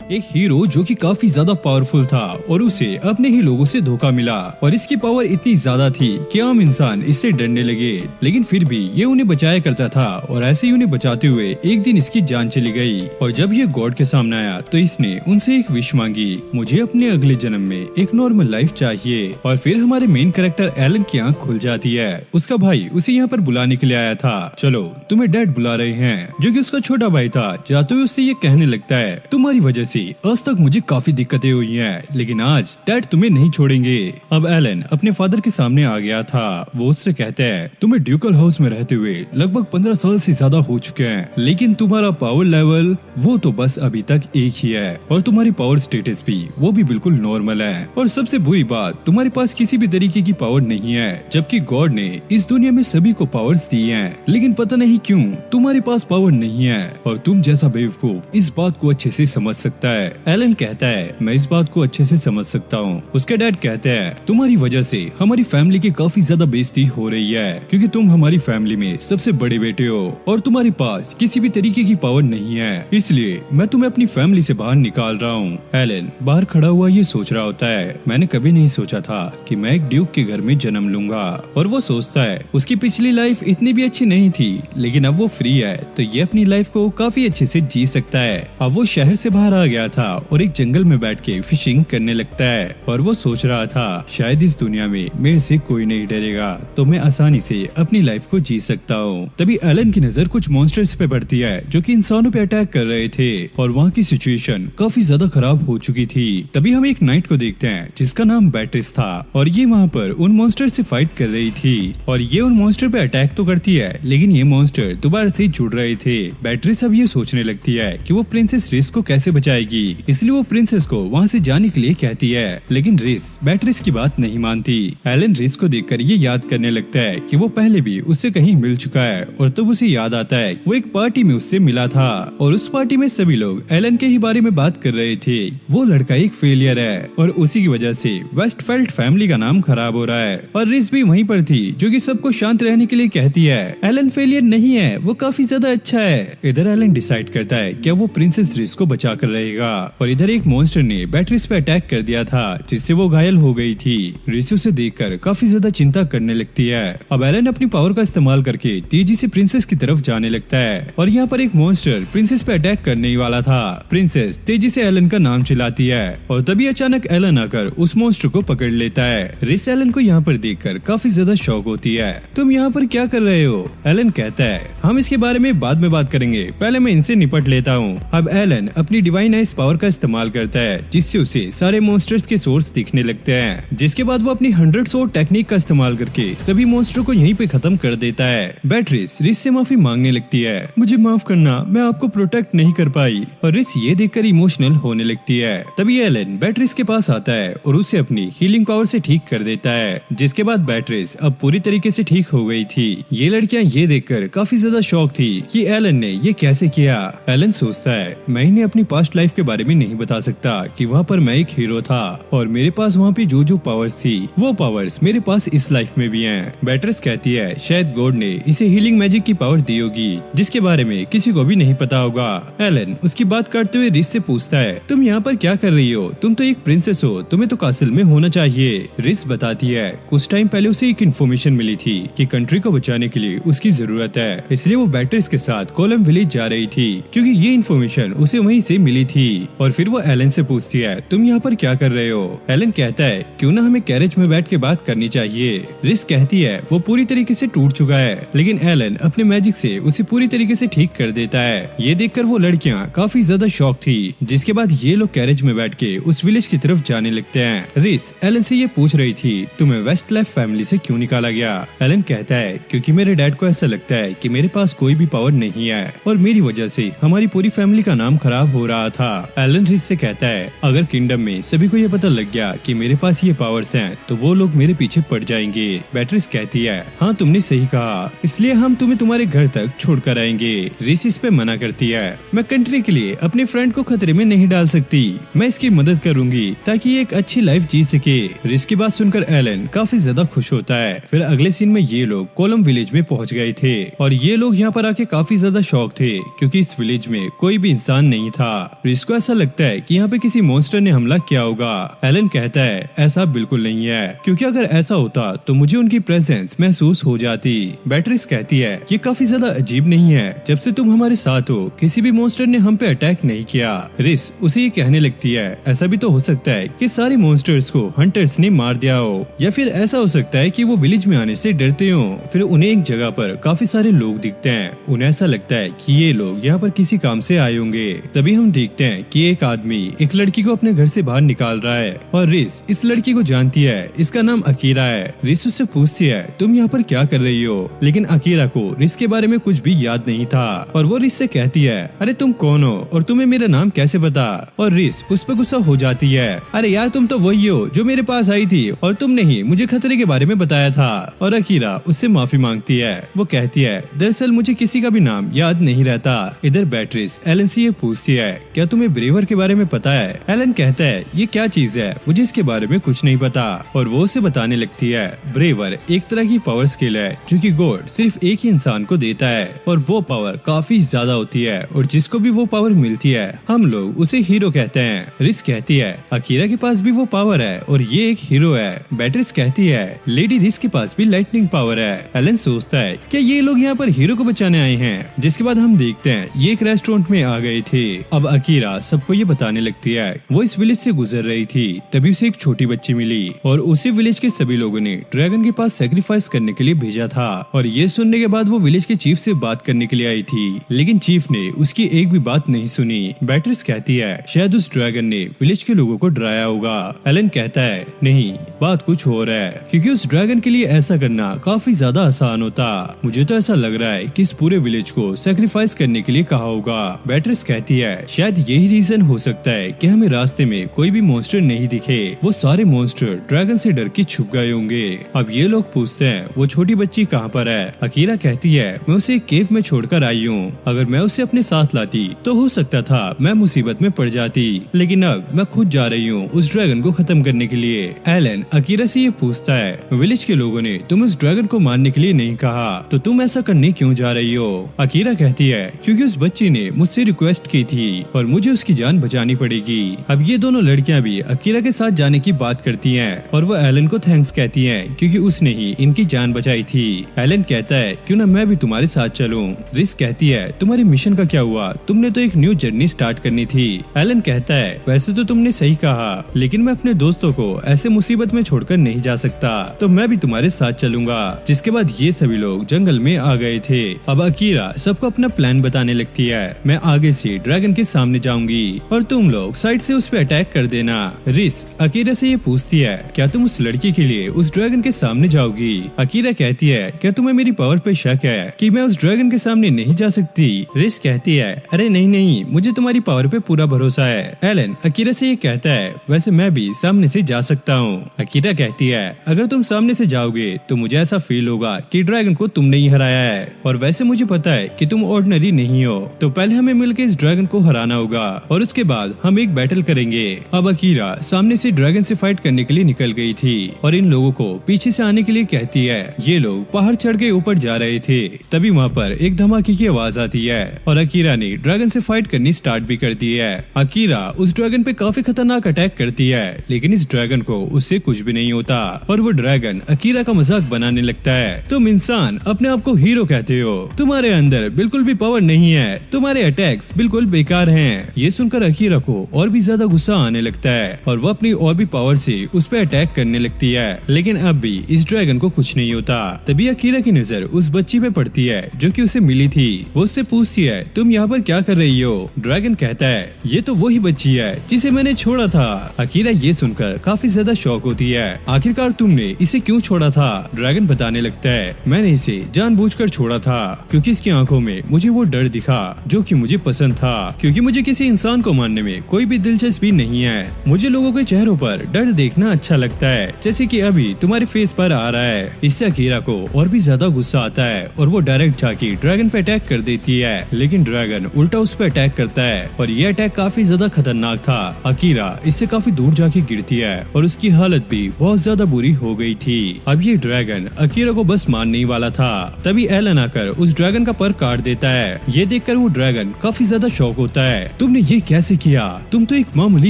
एक हीरो जो कि काफी ज्यादा पावरफुल था और उसे अपने ही लोगों से धोखा मिला और इसकी पावर इतनी ज्यादा थी कि आम इंसान इससे डरने लगे, लेकिन फिर भी ये उन्हें बचाया करता था और ऐसे ही उन्हें बचाते हुए एक दिन इसकी जान चली गई। और जब ये गॉड के सामने आया तो इसने उनसे एक विश मांगी, मुझे अपने अगले जन्म में एक नॉर्मल लाइफ चाहिए। और फिर हमारे मेन कैरेक्टर एलन की आंख खुल जाती है। उसका भाई उसे यहाँ पर बुलाने के लिए आया था। चलो तुम्हें डैड बुला रहे हैं, जो कि उसका छोटा भाई था। जाते हुए उससे ये कहने लगता है, तुम्हारी वजह से आज तक मुझे काफी दिक्कतें हुई हैं, लेकिन आज डैड तुम्हें नहीं छोड़ेंगे। अब एलन अपने फादर के सामने आ गया था। वो उससे कहते हैं, तुम्हें ड्यूकल हाउस में रहते हुए लगभग 15 साल से ज्यादा हो चुके हैं, लेकिन तुम्हारा पावर लेवल वो तो बस अभी तक एक ही है और तुम्हारी पावर स्टेटस भी वो भी बिल्कुल नॉर्मल है। और सबसे बुरी बात, तुम्हारे पास किसी भी तरीके की पावर नहीं है, जबकि गॉड ने इस दुनिया में सभी को पावर्स दी हैं, लेकिन पता नहीं क्यों तुम्हारे पास पावर नहीं है और तुम जैसा बेवकूफ इस बात को अच्छे से समझ सकता है। एलन कहता है, मैं इस बात को अच्छे से समझ सकता हूँ। उसके डैड कहते हैं, तुम्हारी वजह से हमारी फैमिली की काफी ज्यादा बेइज्जती हो रही है, क्योंकि तुम हमारी फैमिली में सबसे बड़े बेटे हो और तुम्हारे पास किसी भी तरीके की पावर नहीं है, इसलिए मैं तुम्हें अपनी फैमिली से बाहर निकाल रहा हूँ। एलन बाहर खड़ा हुआ ये सोच रहा होता है, मैंने कभी नहीं सोचा था कि मैं एक ड्यूक के घर में जन्म लूंगा। और वो सोचता है उसकी पिछली लाइफ इतनी भी अच्छी नहीं थी, लेकिन अब वो फ्री है तो ये अपनी लाइफ को काफी अच्छे से जी सकता है। अब वो शहर से बाहर आ गया था और एक जंगल में बैठ के फिशिंग करने लगता है और वो सोच रहा था, शायद इस दुनिया में मेरे से कोई नहीं डरेगा तो मैं आसानी से अपनी लाइफ को जी सकता हूँ। तभी एलन की नजर कुछ मॉन्स्टर्स पे पड़ती है जो कि इंसानों पे अटैक कर रहे थे और वहाँ की सिचुएशन काफी ज्यादा खराब हो चुकी थी। तभी हम एक नाइट को देखते हैं जिसका नाम बैट्रिस था और ये वहाँ पर उन मॉन्स्टर से फाइट कर रही थी और ये उन मॉन्स्टर पे अटैक तो करती है, लेकिन ये मॉन्स्टर दोबारा से जुड़ रहे थे। बैट्रिस अब ये सोचने लगती है कि वो प्रिंसेस रिस को कैसे बचाएगी, इसलिए वो प्रिंसेस को वहाँ से जाने के लिए कहती है, लेकिन रिस बैट्रिस की बात नहीं मानती। एलन रिस को देखकर ये याद करने लगता है कि वो पहले भी उससे कहीं मिल चुका है और तब उसे याद आता है वो एक पार्टी में उससे मिला था और उस पार्टी में सभी लोग एलन के ही बारे में बात कर रहे थे। वो लड़का एक फेलियर है और उसी की वजह से वेस्टफेल्ड फैमिली का नाम खराब हो रहा है और रिस भी वहीं पर थी जो कि सबको शांत रहने के लिए कहती है। एलन फेलियर नहीं है, वो काफी ज्यादा अच्छा है। इधर एलन डिसाइड करता है क्या वो प्रिंसेस रिस को बचा कर रहेगा और इधर एक मॉन्स्टर ने बैट्रिस पे अटैक कर दिया था जिससे वो घायल हो गई थी। रिस उसे देखकर काफी ज्यादा चिंता करने लगती है। अब एलन अपनी पावर का इस्तेमाल करके तेजी से प्रिंसेस की तरफ जाने लगता है और यहाँ पर एक मॉन्स्टर प्रिंसेस पे अटैक करने ही वाला था। प्रिंसेस तेजी से एलन का नाम चिल्लाती है और तभी अचानक एलन आकर उस मॉन्स्टर को पकड़ लेता है। रिस एलन को यहाँ पर देखकर काफी ज्यादा शौक होती है, तुम यहाँ पर क्या कर रहे हो? एलन कहता है, हम इसके बारे में बाद में बात करेंगे, पहले मैं इनसे निपट लेता हूँ। अब एलन अपनी डिवाइन आइज पावर का इस्तेमाल करता है जिससे उसे सारे मॉन्स्टर्स के सोर्स दिखने लगते हैं, जिसके बाद वो अपनी 100 सोर्ड टेक्निक का इस्तेमाल करके सभी मॉन्स्टर को यहीं पे खत्म कर देता है। बैट्रिस रिस से माफी मांगने लगती है, मुझे माफ करना, मैं आपको प्रोटेक्ट नहीं कर पाई। और रिस ये देखकर इमोशनल होने लगती है। तभी एलन बैट्रिस के पास आता है और उसे अपनी हीलिंग पावर से ठीक कर देता है, जिसके बाद बैट्रिस अब पूरी तरीके से ठीक हो गई थी। ये लड़कियां ये देखकर काफी ज्यादा शॉक थी कि एलन ने ये कैसे किया। एलन सोचता है, मैं इन्हें अपनी पास्ट लाइफ के बारे में नहीं बता सकता कि वहाँ पर मैं एक हीरो था और मेरे पास वहाँ पे जो जो पावर्स थी वो पावर्स मेरे पास इस लाइफ में भी हैं। बैट्रिस कहती है, शायद गॉड ने इसे हीलिंग मैजिक की पावर दी होगी जिसके बारे में किसी को भी नहीं पता होगा। एलन उसकी बात करते हुए रिस से पूछता है, तुम यहाँ पर क्या कर रही हो? तुम तो एक प्रिंसेस हो, तुम्हें तो कासिल में होना चाहिए। रिस बताती है, कुछ टाइम पहले उसे एक इन्फॉर्मेशन मिली थी कि कंट्री को बचाने के लिए उसकी जरूरत है, इसलिए वो बैट्रिस के साथ कोलम विलेज जा रही थी क्योंकि ये इन्फॉर्मेशन उसे वहीं से मिली थी। और फिर वो एलन से पूछती है, तुम यहाँ पर क्या कर रहे हो? एलन कहता है, क्यों ना हमें कैरेज में बैठ के बात करनी चाहिए। रिस कहती है, वो पूरी तरीके से टूट चुका है, लेकिन एलन अपने मैजिक से उसे पूरी तरीके से ठीक कर देता है। ये देखकर वो लड़कियाँ काफी ज्यादा शॉक थी, जिसके बाद ये लोग कैरेज में बैठ के उस विलेज की तरफ जाने लगते हैं। रिस एलन से ये पूछ रही थी, तुम्हें वेस्ट लेफ्ट फैमिली से क्यों निकाला गया? एलन कहता है, क्योंकि मेरे डैड को ऐसा लगता है कि मेरे पास कोई भी पावर नहीं है और मेरी वजह से हमारी पूरी फैमिली का नाम खराब हो रहा था। एलन रिस से कहता है, अगर किंगडम में सभी को ये पता लग गया कि मेरे पास ये पावर्स हैं, तो वो लोग मेरे पीछे पड़ जाएंगे। बैट्रिस कहती है, हाँ तुमने सही कहा, इसलिए हम तुम्हें तुम्हारे घर तक छोड़ कर आएंगे। रिस इस पे मना करती है, मैं कंट्री के लिए अपने फ्रेंड को खतरे में नहीं डाल सकती, मैं इसकी मदद करूंगी ताकि ये एक अच्छी लाइफ जी सके। रिस की बात सुनकर एलन काफी ज्यादा खुश होता है। फिर अगले सीन में ये लोग कोलम विलेज में पहुंच गए थे और ये लोग यहाँ पर आके काफी ज्यादा शॉक थे क्योंकि इस विलेज में कोई भी इंसान नहीं था। रिस रिस को ऐसा लगता है कि यहाँ पे किसी मॉन्स्टर ने हमला किया होगा। एलन कहता है ऐसा बिल्कुल नहीं है, क्योंकि अगर ऐसा होता तो मुझे उनकी प्रेजेंस महसूस हो जाती। बेट्रिस कहती है ये काफी ज्यादा अजीब नहीं है, जब से तुम हमारे साथ हो किसी भी मॉन्स्टर ने हम पे अटैक नहीं किया। रिस उसे ये कहने लगती है ऐसा भी तो हो सकता है कि सारे मॉन्स्टर्स को हंटर्स ने मार दिया हो, या फिर ऐसा हो सकता है कि वो विलेज में आने से डरते हो। फिर उन्हें एक जगह पर काफी सारे लोग दिखते हैं, उन्हें ऐसा लगता है कि ये लोग यहाँ पर किसी काम से आए होंगे। तभी हम देखते हैं कि एक आदमी एक लड़की को अपने घर से बाहर निकाल रहा है और रिस इस लड़की को जानती है, इसका नाम अकीरा है। रिस उससे पूछती है तुम यहाँ पर क्या कर रही हो, लेकिन अकीरा को रिस के बारे में कुछ भी याद नहीं था और वो रिस से कहती है अरे तुम कौन हो और तुम्हें मेरा नाम कैसे पता। और रिस उस पर गुस्सा हो जाती है अरे यार तुम तो वही हो जो मेरे पास आई थी और तुमने ही मुझे खतरे के बारे में बताया था। और अकीरा उससे माफी मांगती है, वो कहती है दरअसल मुझे किसी का भी नाम याद नहीं रहता। इधर बेट्रिस एलन से ये पूछती है क्या तुम्हें ब्रेवर के बारे में पता है। एलन कहता है ये क्या चीज है, मुझे इसके बारे में कुछ नहीं पता। और वो उसे बताने लगती है ब्रेवर एक तरह की पावर स्किल है जो कि गॉड सिर्फ एक ही इंसान को देता है और वो पावर काफी ज्यादा होती है और जिसको भी वो पावर मिलती है हम लोग उसे हीरो कहते हैं। रिस कहती है अकीरा के पास भी वो पावर है और ये एक हीरो है। बेट्रिस कहती है लेडी रिस के पास भी लाइटनिंग पावर है। एलन सोचता है क्या ये लोग यहाँ पर हीरो को बचाने आए हैं। जिसके बाद हम देखते हैं ये एक रेस्टोरेंट में आ गए थे। अब अकीरा सबको ये बताने लगती है वो इस विलेज से गुजर रही थी, तभी उसे एक छोटी बच्ची मिली और उसे विलेज के सभी लोगों ने ड्रैगन के पास सेक्रीफाइस करने के लिए भेजा था। और ये सुनने के बाद वो विलेज के चीफ से बात करने के लिए आई थी, लेकिन चीफ ने उसकी एक भी बात नहीं सुनी। बेट्रिस कहती है शायद उस ड्रैगन ने विलेज के लोगों को डराया होगा। एलन कहता है नहीं, बात कुछ और है, क्योंकि उस ड्रैगन के लिए ऐसा करना काफी ज्यादा आसान होता। मुझे तो ऐसा लग रहा है कि इस पूरे विलेज को सेक्रीफाइस करने के लिए कहा होगा। बेट्रिस कहती है शायद यही रीजन हो सकता है कि हमें रास्ते में कोई भी मॉन्स्टर नहीं दिखे, वो सारे मॉन्स्टर ड्रैगन से डर के छुप गए होंगे। अब ये लोग पूछते हैं वो छोटी बच्ची कहाँ पर है। अकीरा कहती है मैं उसे एक केव में छोड़कर आई हूँ, अगर मैं उसे अपने साथ लाती तो हो सकता था मैं मुसीबत में पड़ जाती, लेकिन अब मैं खुद जा रही हूँ उस ड्रैगन को खत्म करने के लिए। एलन अकीरा से ये पूछता है विलेज के लोगों ने तुम उस ड्रैगन को मारने के लिए नहीं कहा, तो तुम ऐसा करने क्यों जा रही हो। अकीरा कहती है क्योंकि उस बच्ची ने मुझसे रिक्वेस्ट की थी और मुझे उसकी जान बचानी पड़ेगी। अब ये दोनों लड़कियां भी अकीरा के साथ जाने की बात करती हैं और वो एलन को थैंक्स कहती हैं क्योंकि उसने ही इनकी जान बचाई थी। एलन कहता है क्यों ना मैं भी तुम्हारे साथ चलूं। रिस कहती है तुम्हारे मिशन का क्या हुआ, तुमने तो एक न्यू जर्नी स्टार्ट करनी थी। एलन कहता है वैसे तो तुमने सही कहा, लेकिन मैं अपने दोस्तों को ऐसे मुसीबत में छोड़कर नहीं जा सकता, तो मैं भी तुम्हारे साथ चलूंगा। जिसके बाद ये सभी लोग जंगल में आ गए थे। अब अकीरा सबको अपना प्लान बताने लगती है, मैं आगे से ड्रैगन के सामने जाऊंगी और तुम लोग साइड से उस पे अटैक कर देना। रिस अकीरा से ये पूछती है क्या तुम उस लड़की के लिए उस ड्रैगन के सामने जाओगी। अकीरा कहती है क्या तुम्हें मेरी पावर पे शक है कि मैं उस ड्रैगन के सामने नहीं जा सकती। रिस कहती है अरे नहीं नहीं, मुझे तुम्हारी पावर पे पूरा भरोसा है। एलन अकीरा से ये कहता है वैसे मैं भी सामने से जा सकता हूँ। अकीरा कहती है अगर तुम सामने से जाओगे तो मुझे ऐसा फील होगा कि ड्रैगन को तुमने ही हराया है, और वैसे मुझे पता है कि तुम ऑर्डिनरी नहीं हो, तो पहले हमें मिलकर इस ड्रैगन को हराना होगा और उसके बाद हम एक बैटल करेंगे। अब अकीरा सामने से ड्रैगन से फाइट करने के लिए निकल गई थी और इन लोगों को पीछे से आने के लिए कहती है। ये लोग पहाड़ चढ़ के ऊपर जा रहे थे, तभी वहाँ पर एक धमाके की आवाज आती है और अकीरा ने ड्रैगन से फाइट करनी स्टार्ट भी कर दी है। अकीरा उस ड्रैगन पे काफी खतरनाक अटैक करती है, लेकिन इस ड्रैगन को उससे कुछ भी नहीं होता और वो ड्रैगन अकीरा का मजाक बनाने लगता है। तुम इंसान अपने आप को हीरो कहते हो, तुम्हारे अंदर बिल्कुल भी पावर नहीं है, तुम्हारे अटैक्स बिल्कुल बेकार हैं। ये सुनकर अकीरा को और भी ज्यादा गुस्सा आने लगता है और वो अपनी और भी पावर से उस पर अटैक करने लगती है, लेकिन अब भी इस ड्रैगन को कुछ नहीं होता। तभी अकीरा की नजर उस बच्ची पे पड़ती है जो कि उसे मिली थी। वो उससे पूछती है तुम यहाँ पर क्या कर रही हो। ड्रैगन कहता है ये तो वही बच्ची है जिसे मैंने छोड़ा था। अकीरा ये सुनकर काफी ज्यादा शॉक होती है, आखिरकार तुमने इसे क्यों छोड़ा था। ड्रैगन बताने लगता है मैंने इसे जानबूझकर छोड़ा था क्योंकि इसकी आंखों में मुझे वो डर दिखा जो कि मुझे पसंद था, क्योंकि मुझे किसी इंसान को मारने में कोई भी दिलचस्पी नहीं है। मुझे लोगों के चेहरों पर डर देखना अच्छा लगता है, जैसे कि अभी तुम्हारे फेस पर आ रहा है। इससे अकीरा को और भी ज्यादा गुस्सा आता है और वो डायरेक्ट जाके ड्रैगन पे अटैक कर देती है, लेकिन ड्रैगन उल्टा उस पर अटैक करता है और ये अटैक काफी ज्यादा खतरनाक था। अकीरा इससे काफी दूर जाके गिरती है और उसकी हालत भी बहुत ज्यादा बुरी हो गई थी। अब ये ड्रैगन अकीरा को बस मारने ही वाला था, तभी एलन आकर उस ड्रैगन का पर काट देता है। ये देखकर वो ड्रैगन काफी ज्यादा शॉक होता है। तुम तुमने ये कैसे किया? तुम तो एक मामूली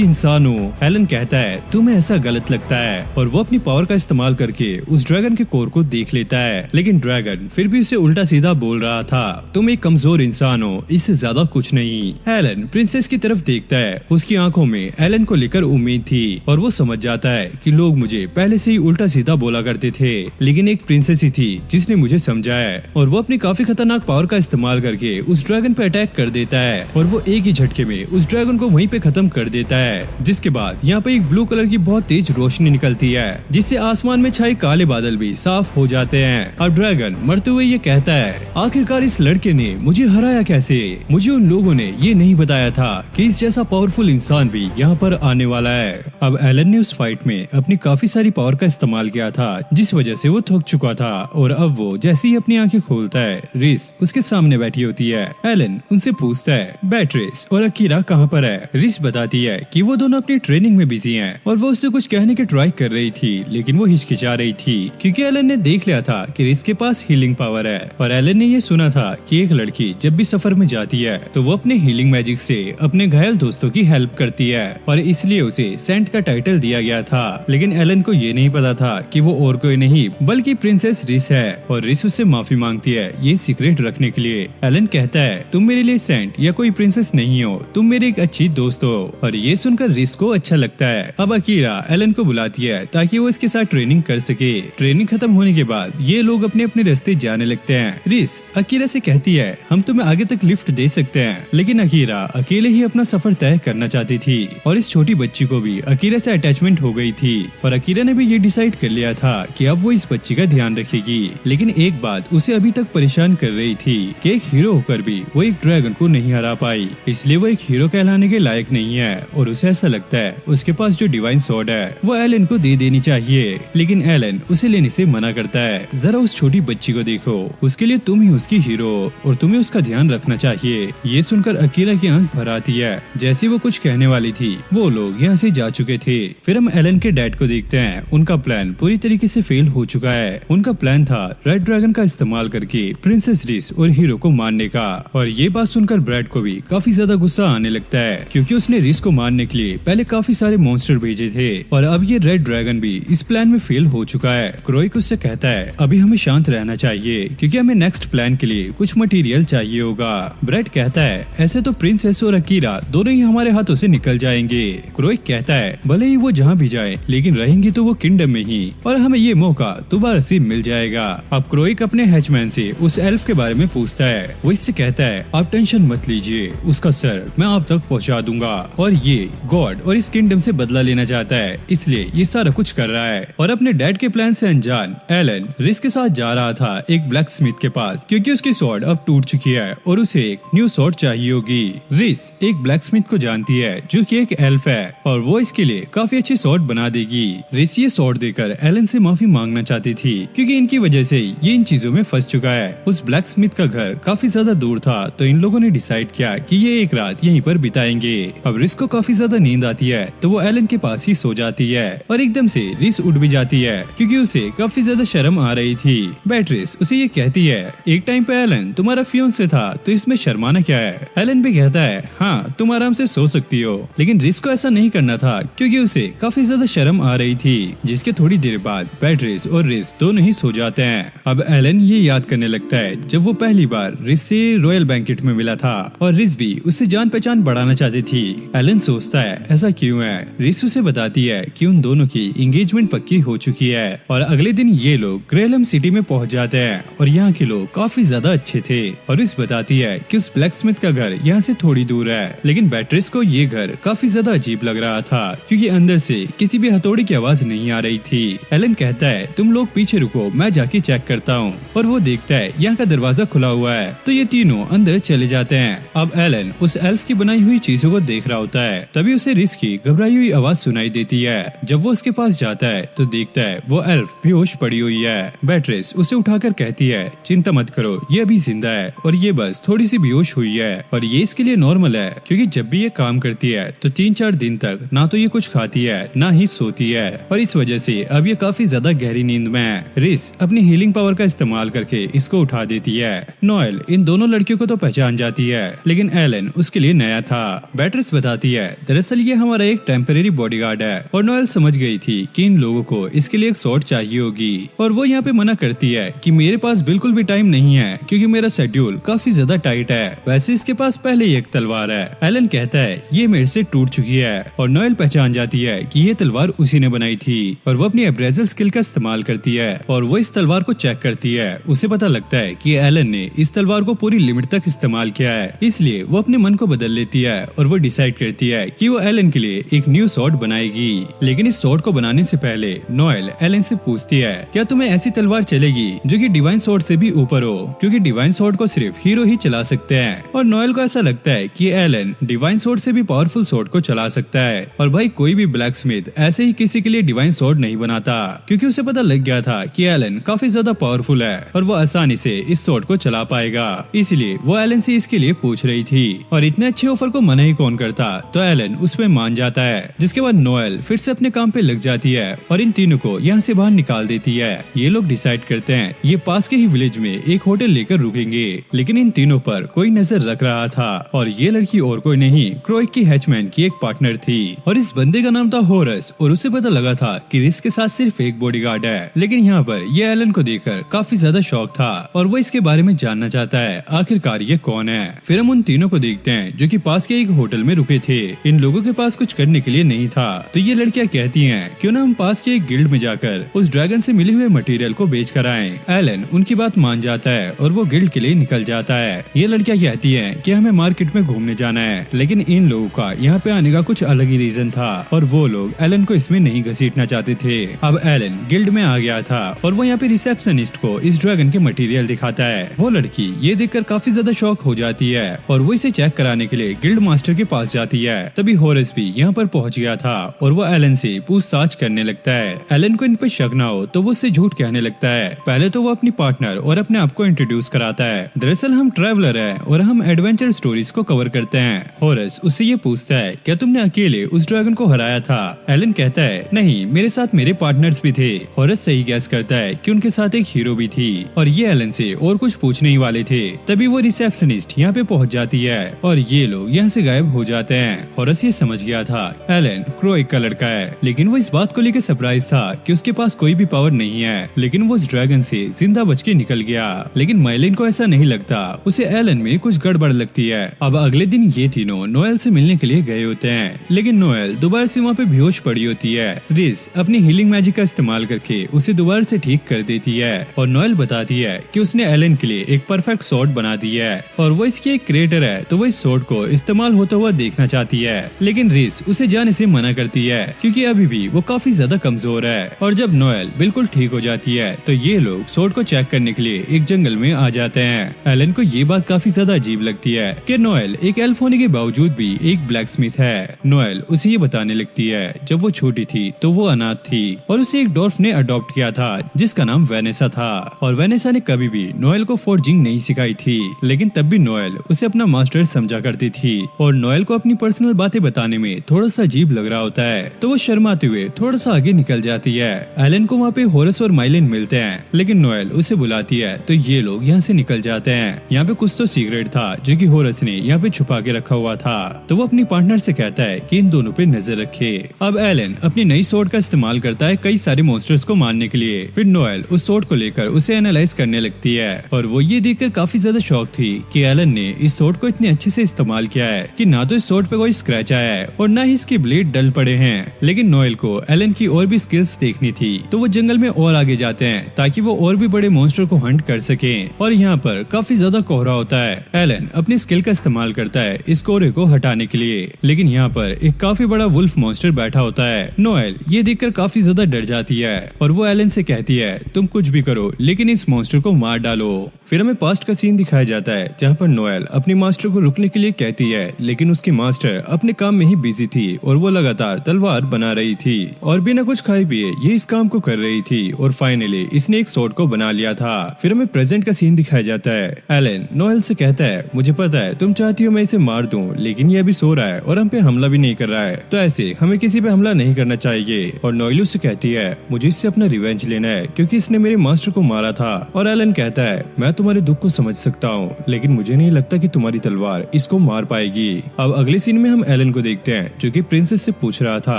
इंसान हो। एलन कहता है तुम्हें ऐसा गलत लगता है और वो अपनी पावर का इस्तेमाल करके उस ड्रैगन के कोर को देख लेता है, लेकिन ड्रैगन फिर भी उसे उल्टा सीधा बोल रहा था, तुम एक कमजोर इंसान हो, इससे ज्यादा कुछ नहीं। एलन प्रिंसेस की तरफ देखता है, उसकी आंखों में एलन को लेकर उम्मीद थी और वो समझ जाता है कि लोग मुझे पहले से ही उल्टा सीधा बोला करते थे, लेकिन एक प्रिंसेस ही थी जिसने मुझे समझाया और वो अपनी काफी खतरनाक पावर का इस्तेमाल करके उस ड्रैगन पे अटैक कर देता है और वो एक ही झटके में उस ड्रैगन को वहीं पे खत्म कर देता है। जिसके बाद यहाँ पे एक ब्लू कलर की बहुत तेज रोशनी निकलती है जिससे आसमान में छाए काले बादल भी साफ हो जाते हैं। अब ड्रैगन मरते हुए ये कहता है, आखिरकार इस लड़के ने मुझे हराया कैसे? मुझे उन लोगों ने ये नहीं बताया था कि इस जैसा पावरफुल इंसान भी यहाँ पर आने वाला है। अब एलन ने उस फाइट में अपनी काफी सारी पावर का इस्तेमाल किया था जिस वजह से वो थक चुका था और अब वो जैसे ही अपनी आंखें खोलता है, रिस उसके सामने बैठी होती है। एलन उनसे पूछता है, बैट्रिस और अकीरा कहाँ पर है? रिस बताती है कि वो दोनों अपनी ट्रेनिंग में बिजी हैं और वो उससे कुछ कहने की ट्राई कर रही थी लेकिन वो हिचकिचा रही थी क्योंकि एलन ने देख लिया था कि रिस के पास हीलिंग पावर है और एलन ने ये सुना था कि एक लड़की जब भी सफर में जाती है तो वो अपने हीलिंग मैजिक से अपने घायल दोस्तों की हेल्प करती है और इसलिए उसे सेंट का टाइटल दिया गया था। लेकिन एलन को ये नहीं पता था कि वो और कोई नहीं बल्कि प्रिंसेस रिस है और रिस उससे माफी मांगती है ये सीक्रेट रखने के लिए। एलन कहता है, तुम मेरे लिए सेंट या कोई प्रिंसेस नहीं हो, तुम मेरे एक अच्छी दोस्त हो और ये सुनकर रिस को अच्छा लगता है। अब अकीरा एलन को बुलाती है ताकि वो इसके साथ ट्रेनिंग कर सके। ट्रेनिंग खत्म होने के बाद ये लोग अपने अपने रास्ते जाने लगते हैं। रिस अकीरा से कहती है, हम तुम्हें आगे तक लिफ्ट दे सकते हैं, लेकिन अकीरा अकेले ही अपना सफर तय करना चाहती थी और इस छोटी बच्ची को भी अकीरा से अटैचमेंट हो गई थी और अकीरा ने भी ये डिसाइड कर लिया था कि अब वो इस बच्ची का ध्यान रखेगी। लेकिन एक बात उसे अभी तक परेशान कर रही थी कि एक हीरो होकर भी वो एक ड्रैगन को नहीं हरा पाई, इसलिए वो एक हीरो कहलाने के लायक नहीं है और उसे ऐसा लगता है उसके पास जो डिवाइन स्वॉर्ड है वो एलन को दे देनी चाहिए। लेकिन एलन उसे लेने से मना करता है, जरा उस छोटी बच्ची को देखो, उसके लिए तुम ही उसकी हीरो और तुम्हें उसका ध्यान रखना चाहिए। ये सुनकर अकीरा की आंख भर आती है। जैसे वो कुछ कहने वाली थी वो लोग यहाँ से जा चुके थे। फिर हम एलन के डैड को देखते हैं, उनका प्लान पूरी तरीके से फेल हो चुका है। उनका प्लान था रेड ड्रैगन का इस्तेमाल करके प्रिंसेस रिस और हीरो को मारने का और ये बात सुनकर ब्रैड को भी काफी ज्यादा गुस्सा आने लगता है क्योंकि उसने रिस को मारने के लिए पहले काफी सारे मॉन्स्टर भेजे थे और अब ये रेड ड्रैगन भी इस प्लान में फेल हो चुका है। क्रोइक उससे कहता है, अभी हमें शांत रहना चाहिए क्योंकि हमें नेक्स्ट प्लान के लिए कुछ मटेरियल चाहिए होगा। ब्रैड कहता है, ऐसे तो प्रिंसेस और अकीरा दोनों ही हमारे हाथों से निकल जाएंगे। क्रोइक कहता है, भले ही वो जहाँ भी जाए लेकिन रहेंगे तो वो किंगडम में ही और हमें ये मौका दोबारा से मिल जाएगा। अब क्रोइक अपने हैचमैन से उस एल्फ के बारे में पूछता है। वो इससे कहता है, आप टेंशन मत लीजिए, उसका सर मैं आप तक पहुंचा दूंगा और ये गॉड और इस किंगडम से बदला लेना चाहता है, इसलिए ये सारा कुछ कर रहा है। और अपने डैड के प्लान से अनजान एलन रिस के साथ जा रहा था एक ब्लैक स्मिथ के पास क्योंकि उसकी स्वॉर्ड अब टूट चुकी है और उसे एक न्यू स्वॉर्ड चाहिए होगी। रिस एक ब्लैक स्मिथ को जानती है जो कि एक एल्फ है और वो इसके लिए काफी अच्छी स्वॉर्ड बना देगी। रिस ये स्वॉर्ड देकर एलन से माफी मांगना चाहती थी क्योंकि इनकी वजह से ये इन चीजों में फंस चुका है। उस ब्लैक स्मिथ का घर काफी ज्यादा दूर था तो इन लोगों ने डिसाइड किया कि ये एक रात यहीं पर बिताएंगे। अब रिस को काफी ज्यादा नींद आती है तो वो एलन के पास ही सो जाती है और एकदम से रिस उठ भी जाती है क्योंकि उसे काफी ज्यादा शर्म आ रही थी। बैट्रिस उसे ये कहती है, एक टाइम पे एलन तुम्हारा फियांसे था तो इसमें शर्माना क्या है? एलन भी कहता है, हाँ तुम आराम से सो सकती हो, लेकिन रिस को ऐसा नहीं करना था क्योंकि उसे काफी ज्यादा शर्म आ रही थी। जिसके थोड़ी देर बाद बैट्रिस और रिस दोनों ही सो जाते हैं। अब एलन ये याद करने लगता है जब वो पहली बार रिस से रॉयल बैंकेट में मिला था और रिस भी उससे जान पहचान बढ़ाना चाहती थी। एलन सोचता है ऐसा क्यों है? रिस उसे बताती है कि उन दोनों की एंगेजमेंट पक्की हो चुकी है और अगले दिन ये लोग ग्रेलम सिटी में पहुंच जाते हैं और यहाँ के लोग काफी ज्यादा अच्छे थे। और रिस बताती है कि उस ब्लैक स्मिथ का घर यहाँ से थोड़ी दूर है, लेकिन बैट्रिस को ये घर काफी ज्यादा अजीब लग रहा था क्योंकि अंदर से किसी भी हथौड़ी की आवाज नहीं आ रही थी। एलन कहता है, तुम लोग पीछे रुको, मैं जाके चेक करता हूँ। और वो देखता है यहाँ का दरवाजा खुला हुआ है तो ये तीनों अंदर चले जाते हैं। अब एलन उस एल्फ की बनाई हुई चीजों को देख रहा होता है, तभी उसे रिस की घबराई हुई आवाज सुनाई देती है। जब वो उसके पास जाता है तो देखता है वो एल्फ बेहोश पड़ी हुई है। बैट्रिस उसे उठाकर कहती है, चिंता मत करो, ये अभी जिंदा है और ये बस थोड़ी सी बेहोश हुई है और ये इसके लिए नॉर्मल है क्योंकि जब भी ये काम करती है तो 3-4 दिन तक ना तो ये कुछ खाती है ना ही सोती है और इस वजह से अब ये काफी ज्यादा गहरी नींद में है। रिस अपनी हीलिंग पावर का इस्तेमाल करके इसको उठा देती है। नोएल इन दोनों लड़कियों को तो पहचान जाती है लेकिन एलन उसके इसके लिए नया था। बैट्रिस बताती है दरअसल ये हमारा एक टेम्परेरी बॉडीगार्ड है, और नोएल समझ गई थी कि इन लोगों को इसके लिए एक स्वॉर्ड चाहिए होगी, और वो यहाँ पे मना करती है कि मेरे पास बिल्कुल भी टाइम नहीं है क्योंकि मेरा शेड्यूल काफी ज्यादा टाइट है। वैसे इसके पास पहले ही एक तलवार है। एलन कहता है ये मेरे से टूट चुकी है, और नोएल पहचान जाती है कि ये तलवार उसी ने बनाई थी, और वो अपनी अप्रेजल स्किल का इस्तेमाल करती है और वो इस तलवार को चेक करती है। उसे पता लगता है कि एलन ने इस तलवार को पूरी लिमिट तक इस्तेमाल किया है, इसलिए वो अपने मन को बदल लेती है और वो डिसाइड करती है कि वो एलन के लिए एक न्यू स्वॉर्ड बनाएगी। लेकिन इस स्वॉर्ड को बनाने से पहले नोएल एलन से पूछती है क्या तुम्हें ऐसी तलवार चलेगी जो कि डिवाइन स्वॉर्ड से भी ऊपर हो, क्योंकि डिवाइन स्वॉर्ड को सिर्फ हीरो ही चला सकते हैं। और नोएल को ऐसा लगता है कि एलन डिवाइन स्वॉर्ड से भी पावरफुल स्वॉर्ड को चला सकता है, और भाई कोई भी ब्लैक स्मिथ ऐसे ही किसी के लिए डिवाइन स्वॉर्ड नहीं बनाता, क्योंकि उसे पता लग गया था कि एलन काफी ज्यादा पावरफुल है और वो आसानी से इस स्वॉर्ड को चला पाएगा। इसलिए वो एलन से इसके लिए पूछ रही थी, और इतने अच्छे ऑफर को मना ही कौन करता, तो एलन उसमें मान जाता है। जिसके बाद नोएल फिर से अपने काम पे लग जाती है और इन तीनों को यहाँ से बाहर निकाल देती है। ये लोग डिसाइड करते हैं ये पास के ही विलेज में एक होटल लेकर रुकेंगे, लेकिन इन तीनों पर कोई नजर रख रहा था, और ये लड़की और कोई नहीं क्रोइक की हैचमैन की एक पार्टनर थी, और इस बंदे का नाम था होरस, और उसे पता लगा था कि रिस के साथ सिर्फ एक बॉडीगार्ड है। लेकिन यहाँ पर ये एलन को देखकर काफी ज्यादा शौक था और वो इसके बारे में जानना चाहता है आखिरकार ये कौन है। फिर हम उन तीनों को देखते हैं जो कि पास के एक होटल में रुके थे। इन लोगों के पास कुछ करने के लिए नहीं था, तो ये लड़कियां कहती हैं क्यों ना हम पास के एक गिल्ड में जाकर उस ड्रैगन से मिले हुए मटेरियल को बेच कर आएं। एलन उनकी बात मान जाता है और वो गिल्ड के लिए निकल जाता है। ये लड़कियां कहती हैं कि हमें मार्केट में घूमने जाना है, लेकिन इन लोगों का यहाँ पे आने का कुछ अलग ही रीजन था, और वो लोग एलन को इसमें नहीं घसीटना चाहते थे। अब एलन गिल्ड में आ गया था और वो यहाँ पे रिसेप्शनिस्ट को इस ड्रैगन के मटेरियल दिखाता है। वो लड़की ये देखकर काफी ज्यादा शॉक हो जाती है और वो इसे चेक कराने के लिए गिल्ड मास्टर के पास जाती है। तभी होरस भी यहाँ पर पहुंच गया था और वो एलन से पूछताछ करने लगता है। एलन को इन पे शक ना हो तो वो उससे झूठ कहने लगता है। पहले तो वो अपनी पार्टनर और अपने आप को इंट्रोड्यूस कराता है। दरअसल हम ट्रैवलर हैं और हम एडवेंचर स्टोरीज को कवर करते हैं। होरस उससे ये पूछता है क्या तुमने अकेले उस ड्रैगन को हराया था? एलन कहता है नहीं, मेरे साथ मेरे पार्टनर्स भी थे। होरस सही गैस करता है कि उनके साथ एक हीरो भी थी, और ये एलन से और कुछ पूछने ही वाले थे। तभी वो रिसेप्शनिस्ट यहाँ पे पहुंच जाती है और ये लोग यहाँ से गायब हो जाते हैं। होरस ये समझ गया था एलन क्रोइक का लड़का है, लेकिन वो इस बात को लेकर सरप्राइज था कि उसके पास कोई भी पावर नहीं है, लेकिन वो उस ड्रैगन से जिंदा बच के निकल गया। लेकिन माइलिन को ऐसा नहीं लगता, उसे एलन में कुछ गड़बड़ लगती है। अब अगले दिन ये तीनों नोएल से मिलने के लिए गए होते हैं, लेकिन नोएल दोबारा से वहाँ पे बेहोश पड़ी होती है। रिस अपनी हीलिंग मैजिक का इस्तेमाल करके उसे दोबारा से ठीक कर देती है और नोएल बताती है कि उसने एलन के लिए एक परफेक्ट स्वॉर्ड बना दी है और वो इसकी एक क्रिएटर है, तो वो इस स्वॉर्ड को इस्तेमाल होता हुआ देखना चाहती है। लेकिन रिस उसे जाने से मना करती है क्योंकि अभी भी वो काफी ज्यादा कमजोर है। और जब नोएल बिल्कुल ठीक हो जाती है तो ये लोग स्वॉर्ड को चेक करने के लिए एक जंगल में आ जाते हैं। एलन को ये बात काफी ज्यादा अजीब लगती है कि नोएल एक एल्फ होने के बावजूद भी एक ब्लैक स्मिथ है। नोएल उसे ये बताने लगती है जब वो छोटी थी तो वो अनाथ थी और उसे एक डॉर्फ ने अडॉप्ट किया था जिसका नाम वेनेसा था, और वेनेसा ने कभी भी नोएल को फोर्जिंग नहीं सिखाई थी। लेकिन तब भी नोएल उसे अपना मास्टर समझा करती थी और नोएल को अपनी पर्सनल बातें बताने में थोड़ा सा अजीब लग रहा होता है, तो वो शर्माते हुए थोड़ा सा आगे निकल जाती है। एलन को वहाँ पे होरस और माइलिन मिलते हैं, लेकिन नोएल उसे बुलाती है तो ये लोग यहाँ से निकल जाते हैं। यहाँ पे कुछ तो सीक्रेट था जो कि होरस ने यहाँ पे छुपा के रखा हुआ था, तो वो अपनी पार्टनर से कहता है कि इन दोनों पे नजर रखे। अब एलन अपनी नई स्वॉर्ड का इस्तेमाल करता है कई सारे मॉन्स्टर्स को मारने के लिए। फिर नोएल उस स्वॉर्ड को लेकर उसे एनालाइज करने लगती है और वो ये देखकर काफी ज्यादा शॉक थी कि एलन ने इस स्वॉर्ड को इतने अच्छे से इस्तेमाल किया है कि ना तो इस स्वॉर्ड पे कोई स्क्रैच आया है और ना ही इसके ब्लेड डल पड़े हैं। लेकिन नोएल को एलन की और भी स्किल्स देखनी थी, तो वो जंगल में और आगे जाते हैं ताकि वो और भी बड़े मॉन्स्टर को हंट कर सके। और यहाँ पर काफी ज्यादा कोहरा होता है। एलन अपनी स्किल का इस्तेमाल करता है इस कोहरे को हटाने के लिए, लेकिन यहाँ पर एक काफी बड़ा वुल्फ मॉन्स्टर बैठा होता है। नोएल ये देखकर काफी ज्यादा डर जाती है और वो एलन से कहती है तुम कुछ भी करो लेकिन इस मॉन्स्टर को मार डालो। फिर हमें पास्ट का सीन दिखाया जाता है जहाँ पर नोएल अपनी मास्टर को रुकने के लिए कहती है, लेकिन उसकी मास्टर अपने काम में ही बिजी थी और वो लगातार तलवार बना रही थी और बिना कुछ खाए पिए ये इस काम को कर रही थी और फाइनली इसने एक स्वॉर्ड को बना लिया था। फिर हमें प्रेजेंट का सीन दिखाया जाता है। एलन नोएल से कहता है मुझे पता है तुम चाहती हो मैं इसे मार दूं, लेकिन ये अभी सो रहा है और हम पे हमला भी नहीं कर रहा है, तो ऐसे हमें किसी पे हमला नहीं करना चाहिए। और नोएल उससे कहती है मुझे इससे अपना रिवेंज लेना है क्योंकि इसने मेरे मास्टर को मारा था। और एलन कहता है मैं तुम्हारे दुख को समझ सकता हूँ, लेकिन मुझे नहीं लगता कि तुम्हारी तलवार इस को मार पाएगी। अब अगले सीन में हम एलन को देखते हैं जो कि प्रिंसेस से पूछ रहा था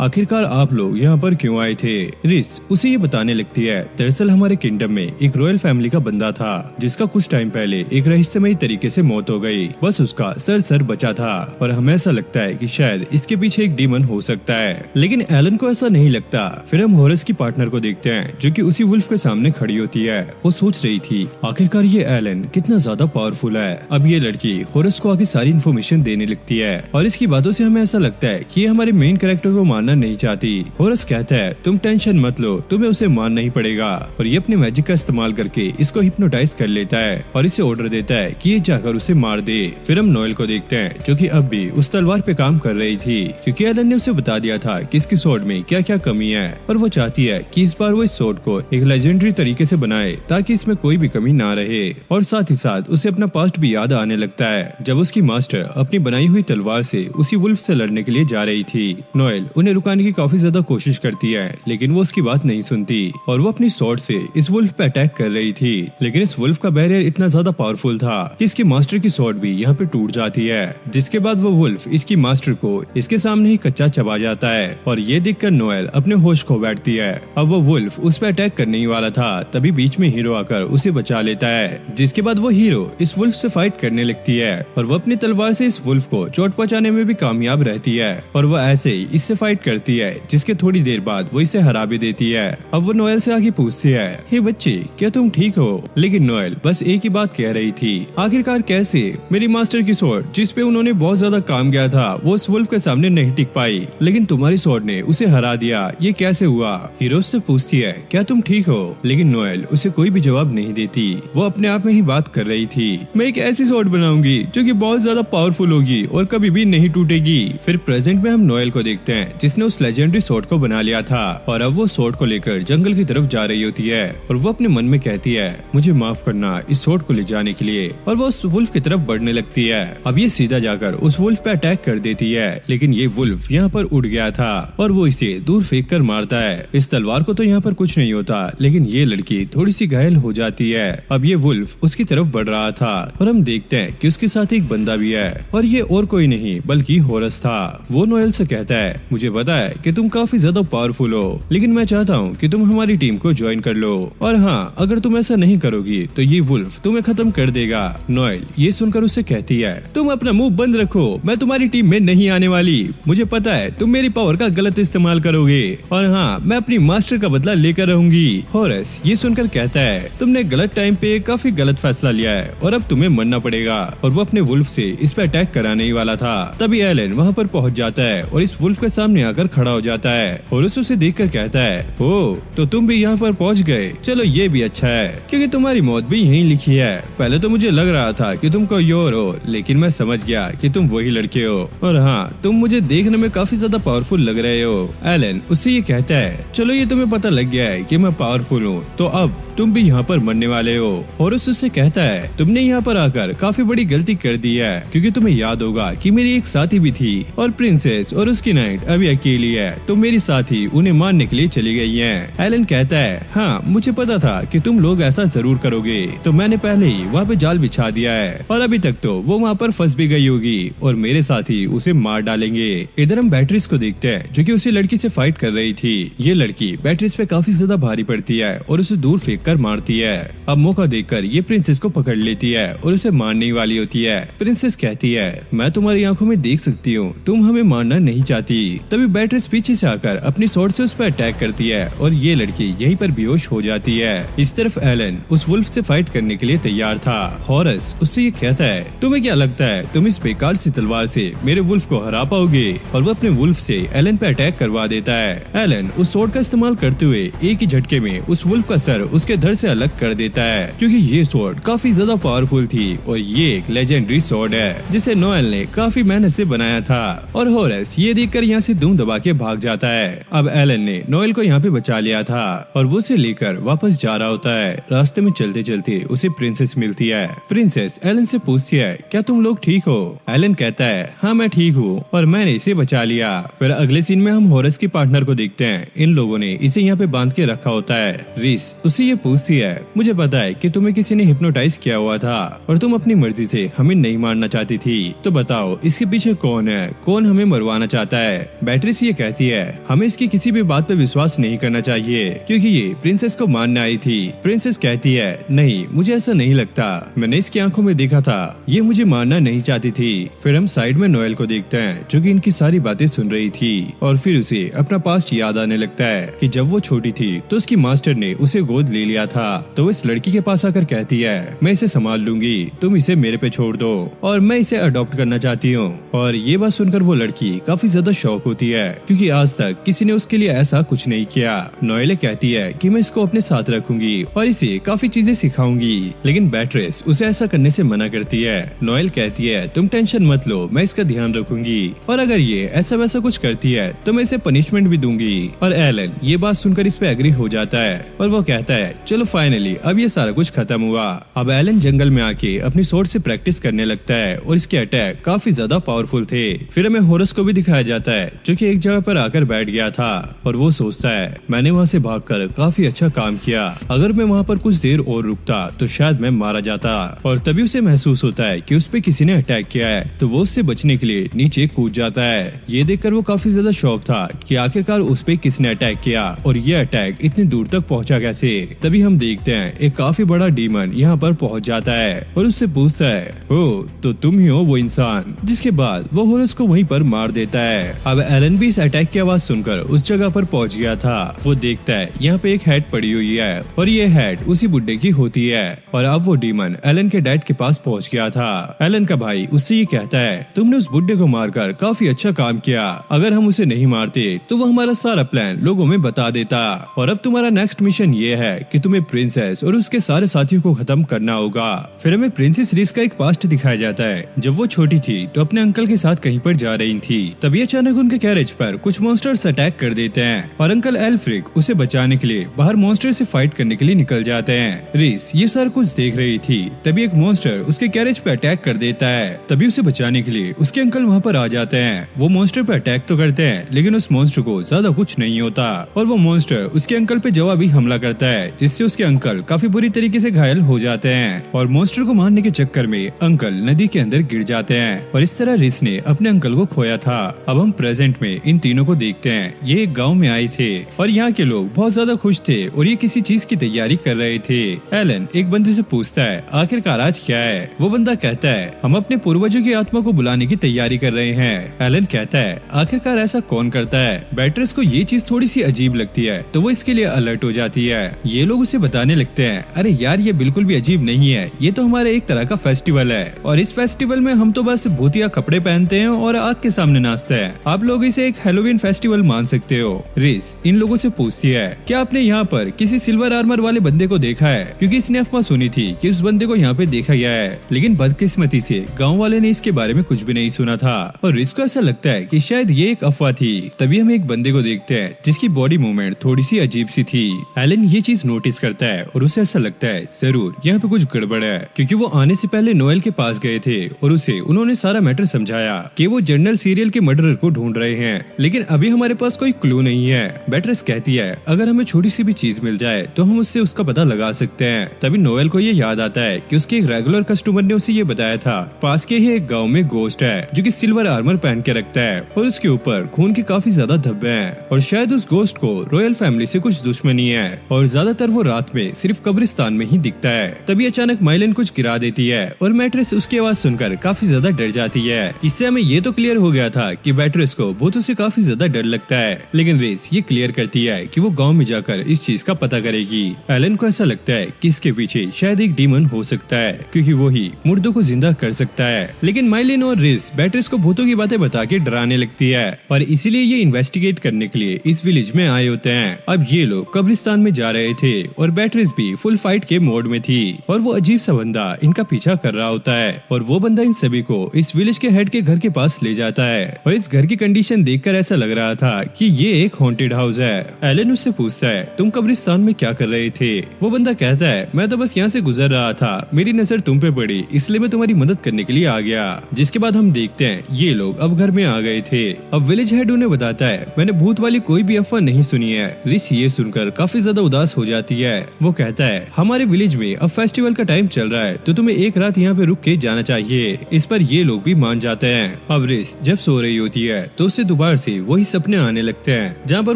आखिरकार आप लोग यहाँ पर क्यों आए थे। रिस उसे ये बताने लगती है दरअसल हमारे किंगडम में एक रॉयल फैमिली का बंदा था जिसका कुछ टाइम पहले एक रहस्यमयी तरीके से मौत हो गई, बस उसका सर बचा था और हमें ऐसा लगता है कि शायद इसके पीछे एक डीमन हो सकता है, लेकिन एलन को ऐसा नहीं लगता। फिर हम होरस की पार्टनर को देखते हैं जो कि उसी वुल्फ के सामने खड़ी होती है। वो सोच रही थी आखिरकार ये एलन कितना ज्यादा पावरफुल है। अब ये लड़की होरस को आगे सारी इन्फॉर्मेशन देने लगती है और इसकी बातों से हमें ऐसा लगता है कि ये हमारे मेन कैरेक्टर को मारना नहीं चाहती। होरस कहता है तुम टेंशन मत लो, तुम्हें उसे मारना ही पड़ेगा और ये अपने मैजिक का इस्तेमाल करके इसको हिप्नोटाइज कर लेता है और इसे ऑर्डर देता है कि ये जाकर उसे मार दे। फिर हम नोएल को देखते हैं जो कि अब भी उस तलवार पे काम कर रही थी क्योंकि एलन ने उसे बता दिया था कि इसकी स्वॉर्ड में क्या क्या कमी है और वो चाहती है कि इस बार वो इस स्वॉर्ड को एक लेजेंडरी तरीके से बनाए ताकि इसमें कोई भी कमी ना रहे। और साथ ही साथ उसे अपना पास्ट भी याद आने लगता है जब उसकी मास्टर अपनी बनाई हुई तलवार से उसी वुल्फ से लड़ने के लिए जा रही थी। नोएल उन्हें रुकाने की काफी ज्यादा कोशिश करती है लेकिन वो उसकी बात नहीं सुनती और वो अपनी स्वॉर्ड से इस वुल्फ पे अटैक कर रही थी, लेकिन इस वुल्फ का बैरियर इतना ज्यादा पावरफुल था कि इसके मास्टर की स्वॉर्ड भी यहाँ पे टूट जाती है, जिसके बाद वो वुल्फ इसकी मास्टर को इसके सामने ही कच्चा चबा जाता है और ये देखकर नोएल अपने होश खो बैठती है। अब वो वुल्फ उस पर अटैक करने ही वाला था तभी बीच में हीरो आकर उसे बचा लेता है, जिसके बाद वो हीरो इस वुल्फ से फाइट करने लगती है और वो अपनी तलवार से इस वुल्फ को चोट पहुंचाने में भी कामयाब रहती है और वो ऐसे ही इससे फाइट करती है जिसके थोड़ी देर बाद वो इसे हरा भी देती है। अब वो नोएल से आगे पूछती है हे बच्चे क्या तुम ठीक हो, लेकिन नोएल बस एक ही बात कह रही थी आखिरकार कैसे मेरी मास्टर की स्वॉर्ड जिस पे उन्होंने बहुत ज्यादा काम किया था वो उस वुल्फ के सामने नहीं टिक पाई, लेकिन तुम्हारी स्वॉर्ड ने उसे हरा दिया, ये कैसे हुआ। हीरो से पूछती है क्या तुम ठीक हो, लेकिन नोएल उसे कोई भी जवाब नहीं देती। वो अपने आप में ही बात कर रही थी मैं एक ऐसी स्वॉर्ड बनाऊंगी जो कि बहुत ज्यादा पावरफुल होगी और कभी भी नहीं टूटेगी। फिर प्रेजेंट में हम नोएल को देखते हैं जिसने उस लेजेंडरी स्वॉर्ड को बना लिया था और अब वो स्वॉर्ड को लेकर जंगल की तरफ जा रही होती है और वो अपने मन में कहती है मुझे माफ करना इस स्वॉर्ड को ले जाने के लिए, और वो उस वुल्फ की तरफ बढ़ने लगती है। अब ये सीधा जाकर उस वुल्फ पे अटैक कर देती है, लेकिन ये वुल्फ यहाँ पर उड़ गया था और वो इसे दूर फेंक कर मारता है। इस तलवार को तो यहाँ पर कुछ नहीं होता, लेकिन ये लड़की थोड़ी सी घायल हो जाती है। अब ये वुल्फ उसकी तरफ बढ़ रहा था और हम देखते हैं कि उसके साथ एक बंदा भी है और ये और कोई नहीं बल्कि होरस था। वो नोएल से कहता है मुझे पता है कि तुम काफी ज्यादा पावरफुल हो, लेकिन मैं चाहता हूँ कि तुम हमारी टीम को ज्वाइन कर लो, और हाँ अगर तुम ऐसा नहीं करोगी तो ये वुल्फ तुम्हें खत्म कर देगा। नोएल ये सुनकर उससे कहती है तुम अपना मुंह बंद रखो, मैं तुम्हारी टीम में नहीं आने वाली, मुझे पता है तुम मेरी पावर का गलत इस्तेमाल करोगे और हाँ मैं अपनी मास्टर का बदला लेकर रहूंगी। होरस ये सुनकर कहता है तुमने गलत टाइम पे काफी गलत फैसला लिया है और अब तुम्हें मरना पड़ेगा, और वो अपने वुल्फ से इस पे अटैक कराने ही वाला था। तभी एलन वहाँ पर पहुँच जाता है और इस वुल्फ के सामने आकर खड़ा हो जाता है। होरस उसे देखकर कहता है ओ तो तुम भी यहाँ पर पहुँच गए, चलो ये भी अच्छा है क्योंकि तुम्हारी मौत भी यहीं लिखी है। पहले तो मुझे लग रहा था कि तुम कोई और हो, लेकिन मैं समझ गया कि तुम वही लड़के हो, और हाँ तुम मुझे देखने में काफी ज्यादा पावरफुल लग रहे हो। एलन उससे ये कहता है चलो ये तुम्हें पता लग गया है कि मैं पावरफुल हूँ, तो अब तुम भी यहाँ पर मरने वाले हो। होरस उससे कहता है तुमने यहाँ पर आकर काफी बड़ी गलती कर दी है क्योंकि तुम्हें याद होगा कि मेरी एक साथी भी थी और प्रिंसेस और उसकी नाइट अभी अकेली है, तो मेरी साथी उन्हें मारने के लिए चली गई है। एलन कहता है हाँ मुझे पता था कि तुम लोग ऐसा जरूर करोगे, तो मैंने पहले ही वहाँ पे जाल बिछा दिया है और अभी तक तो वो वहाँ पर फंस भी गई होगी और मेरे साथी उसे मार डालेंगे। इधर हम बैटरीज को देखते हैं जो कि उसी लड़की से फाइट कर रही थी। ये लड़की बैटरीज पे काफी ज्यादा भारी पड़ती है और उसे दूर फेंक कर मारती है। अब मौका देखकर ये प्रिंसेस को पकड़ लेती है और उसे मारने वाली होती है। प्रिंसेस कहती है मैं तुम्हारी आंखों में देख सकती हूँ, तुम हमें मारना नहीं चाहती। तभी बैटरीज पीछे से आकर अपनी स्वॉर्ड से उस पर अटैक करती है और ये लड़की यहीं पर बेहोश हो जाती है। इस तरफ एलन उस वुल्फ से फाइट करने के लिए तैयार था। हॉरस उससे ये कहता है तुम्हें क्या लगता है तुम इस बेकार सी तलवार से मेरे वुल्फ को हरा पाओगे, और वो अपने वुल्फ से एलन पे अटैक करवा देता है। एलन उस स्वॉर्ड का इस्तेमाल करते हुए एक ही झटके में उस वुल्फ का सर उसके धड़ से अलग कर देता है क्योंकि ये स्वॉर्ड काफी ज्यादा पावरफुल थी और ये एक लेजेंडरी स्वॉर्ड है जिसे नोएल ने काफी मेहनत से बनाया था। और हॉरस ये देखकर यहाँ से दुम दबा के भाग जाता है। अब एलन ने नोएल को यहाँ पे बचा लिया था और वो उसे लेकर वापस जा रहा होता है। रास्ते में चलते चलते उसे प्रिंसेस मिलती है। प्रिंसेस एलन से पूछती है क्या तुम लोग ठीक हो। एलन कहता है हाँ मैं ठीक हूँ और मैंने इसे बचा लिया। फिर अगले सीन में हम हॉरस की पार्टनर को देखते हैं। इन लोगों ने इसे यहाँ पे बांध के रखा होता है। रिस उसे ये पूछती है मुझे पता है कि तुम्हें किसी ने हिप्नोटाइज किया हुआ था और तुम अपनी मर्जी से हमें नहीं मारना मारना चाहती थी। तो बताओ इसके पीछे कौन है, कौन हमें मरवाना चाहता है। बैट्रिस ये कहती है हमें इसकी किसी भी बात पे विश्वास नहीं करना चाहिए क्योंकि ये प्रिंसेस को मारने आई थी। प्रिंसेस कहती है नहीं, मुझे ऐसा नहीं लगता, मैंने इसकी आंखों में देखा था, ये मुझे मारना नहीं चाहती थी। फिर हम साइड में नोएल को देखते हैं जो कि इनकी सारी बातें सुन रही थी और फिर उसे अपना पास्ट याद आने लगता है कि जब वो छोटी थी तो उसकी मास्टर ने उसे गोद ले लिया था। तो वो इस लड़की के पास आकर कहती है मैं इसे संभाल लूंगी, तुम इसे मेरे पे छोड़ दो और मैं इसे अडॉप्ट करना चाहती हूँ। और ये बात सुनकर वो लड़की काफी ज्यादा शॉक होती है क्योंकि आज तक किसी ने उसके लिए ऐसा कुछ नहीं किया। नोएल कहती है कि मैं इसको अपने साथ रखूंगी और इसे काफी चीजें सिखाऊंगी, लेकिन बैट्रिस उसे ऐसा करने से मना करती है। नोएल कहती है तुम टेंशन मत लो, मैं इसका ध्यान रखूंगी और अगर ये ऐसा वैसा कुछ करती है तो मैं इसे पनिशमेंट भी दूंगी। और एलन ये बात सुनकर इस पे एग्री हो जाता है और वो कहता है चलो फाइनली अब ये सारा कुछ खत्म हुआ। अब एलन जंगल में आके अपनी स्वॉर्ड से प्रैक्टिस करने लगता है और इसके अटैक काफी ज्यादा पावरफुल थे। फिर हमें होरस को भी दिखाया जाता है जो कि एक जगह पर आकर बैठ गया था और वो सोचता है मैंने वहाँ से भागकर काफी अच्छा काम किया, अगर मैं वहाँ पर कुछ देर और रुकता तो शायद मैं मारा जाता। और तभी उसे महसूस होता है कि उस पे किसी ने अटैक किया है तो वो उससे बचने के लिए नीचे कूद जाता है। ये देखकर वो काफी ज्यादा शॉक था कि आखिरकार उस पे किसने अटैक किया और ये अटैक इतनी दूर तक पहुंचा कैसे। तभी हम देखते हैं एक काफी बड़ा डीमन यहाँ पर पहुंच जाता है और उससे पूछता है ओ तो तुम ही हो वो इंसान, जिसके बाद वो होरस को वहीं पर मार देता है। अब एलन भी इस अटैक की आवाज सुनकर उस जगह पर पहुंच गया था। वो देखता है यहाँ पे एक हेड पड़ी हुई है और ये हेड उसी बुड्ढे की होती है और अब वो डीमन एलन के डैड के पास पहुंच गया था। एलन का भाई उससे ये कहता है तुमने उस बुड्ढे को मारकर काफी अच्छा काम किया, अगर हम उसे नहीं मारते तो वो हमारा सारा प्लान लोगों में बता देता और अब तुम्हारा नेक्स्ट मिशन ये है कि तुम्हें प्रिंसेस और उसके सारे साथियों को खत्म करना होगा। फिर हमें प्रिंसेस रिस का एक पास्ट दिखाया जाता है। जब वो छोटी थी तो अपने अंकल के साथ कहीं पर जा रही थी, तभी अचानक उनके कैरेज पर कुछ मॉन्स्टर्स अटैक कर देते हैं और अंकल एल्फ्रिक उसे बचाने के लिए बाहर मॉन्स्टर से फाइट करने के लिए निकल जाते हैं। रिस ये सारा कुछ देख रही थी, तभी एक मॉन्स्टर उसके कैरेज पे अटैक कर देता है। तभी उसे बचाने के लिए उसके अंकल वहाँ पर आ जाते हैं। वो मॉन्स्टर पे अटैक तो करते हैं लेकिन उस मॉन्स्टर को ज्यादा कुछ नहीं होता और वो मॉन्स्टर उसके अंकल पे जवाबी हमला करता है जिससे उसके अंकल काफी बुरी तरीके से घायल हो जाते हैं और मॉन्स्टर को मारने के चक्कर में अंकल नदी के अंदर गिर जाते हैं और इस तरह रिस ने अपने अंकल को खोया था। अब हम प्रेजेंट में इन तीनों को देखते हैं। ये एक गाँव में आए थे और यहाँ के लोग बहुत ज्यादा खुश थे और ये किसी चीज की तैयारी कर रहे थे। एलन एक बंदे से पूछता है आखिरकार आज क्या है। वो बंदा कहता है हम अपने पूर्वजों की आत्मा को बुलाने की तैयारी कर रहे हैं। एलन कहता है आखिरकार ऐसा कौन करता है। बैट्रिस को ये चीज थोड़ी सी अजीब लगती है तो वो इसके लिए अलर्ट हो जाती है। ये लोग उसे बताने लगते हैं अरे यार ये बिल्कुल भी अजीब नहीं है, ये तो हमारे एक तरह का फेस्टिवल है और इस फेस्टिवल में हम तो बस भूतिया कपड़े पहनते हैं और आग के सामने नाचते हैं, आप लोग इसे एक हैलोवीन फेस्टिवल मान सकते हो। रिस इन लोगों से पूछती है क्या आपने यहाँ पर किसी सिल्वर आर्मर वाले बंदे को देखा है, क्योंकि इसने अफवाह सुनी थी कि उस बंदे को यहाँ पे देखा गया है, लेकिन बदकिस्मती से गाँव वाले ने इसके बारे में कुछ भी नहीं सुना था और रिस को ऐसा लगता है कि शायद ये एक अफवाह थी। तभी हम एक बंदे को देखते हैं जिसकी बॉडी मूवमेंट थोड़ी सी अजीब सी थी। एलन ये चीज नोटिस करता है और उसे ऐसा लगता है जरूर यहाँ पे कुछ गड़बड़ है, क्योंकि वो आने से पहले नोएल के पास गए थे और उसे उन्होंने सारा मैटर समझाया कि वो जनरल सीरियल के मर्डरर को ढूंढ रहे हैं, लेकिन अभी हमारे पास कोई क्लू नहीं है। बैट्रिस कहती है अगर हमें छोटी सी भी चीज मिल जाए तो हम उससे उसका पता लगा सकते हैं। तभी नोएल को ये याद आता है कि उसके एक रेगुलर कस्टमर ने उसे ये बताया था पास के ही एक गाँव में गोस्ट है जो की सिल्वर आर्मर पहन के रखता है और उसके ऊपर खून के काफी ज्यादा धब्बे हैं और शायद उस गोस्ट को रॉयल फैमिली से कुछ दुश्मनी है और ज्यादातर वो रात में सिर्फ कब्रिस्तान में ही दिखता है। तभी अचानक माइलन कुछ गिरा देती है और बैट्रिस उसकी आवाज सुनकर काफी ज्यादा डर जाती है। इससे हमें ये तो क्लियर हो गया था कि बैट्रिस को भूतों से काफी ज्यादा डर लगता है, लेकिन रिस ये क्लियर करती है कि वो गाँव में जाकर इस चीज का पता करेगी। एलन को ऐसा लगता है कि इसके पीछे शायद एक डीमन हो सकता है क्योंकि वो ही मुर्दों को जिंदा कर सकता है, लेकिन माइलिन और रिस बैट्रिस को भूतों की बातें बता के डराने लगती है और इसीलिए ये इन्वेस्टिगेट करने के लिए इस विलेज में आए होते हैं। अब ये लोग कब्रिस्तान में जा रहे थे और बैट्रिस भी फुल फाइट के मोड में थी और वो अजीब सा बंदा इनका पीछा कर रहा होता है और वो बंदा इन सभी को इस विलेज के हेड के घर के पास ले जाता है और इस घर की कंडीशन देखकर ऐसा लग रहा था कि ये एक हॉन्टेड हाउस है। एलन उससे पूछता है तुम कब्रिस्तान में क्या कर रहे थे। वो बंदा कहता है मैं तो बस यहाँ से गुजर रहा था, मेरी नजर तुम पे पड़ी इसलिए मैं तुम्हारी मदद करने के लिए आ गया। जिसके बाद हम देखते हैं ये लोग अब घर में आ गए थे। अब विलेज हेड उन्हें बताता है मैंने भूत वाली कोई भी अफवाह नहीं सुनी है। रिस ये सुनकर काफी ज्यादा उदास हो जाती है। वो कहता है हमारे विलेज में अब फेस्टिवल का टाइम चल रहा है तो तुम्हें एक रात यहाँ पे रुक के जाना चाहिए। इस पर ये लोग भी मान जाते हैं। अब रिस जब सो रही होती है तो उससे दोबारा से वही सपने आने लगते हैं जहाँ पर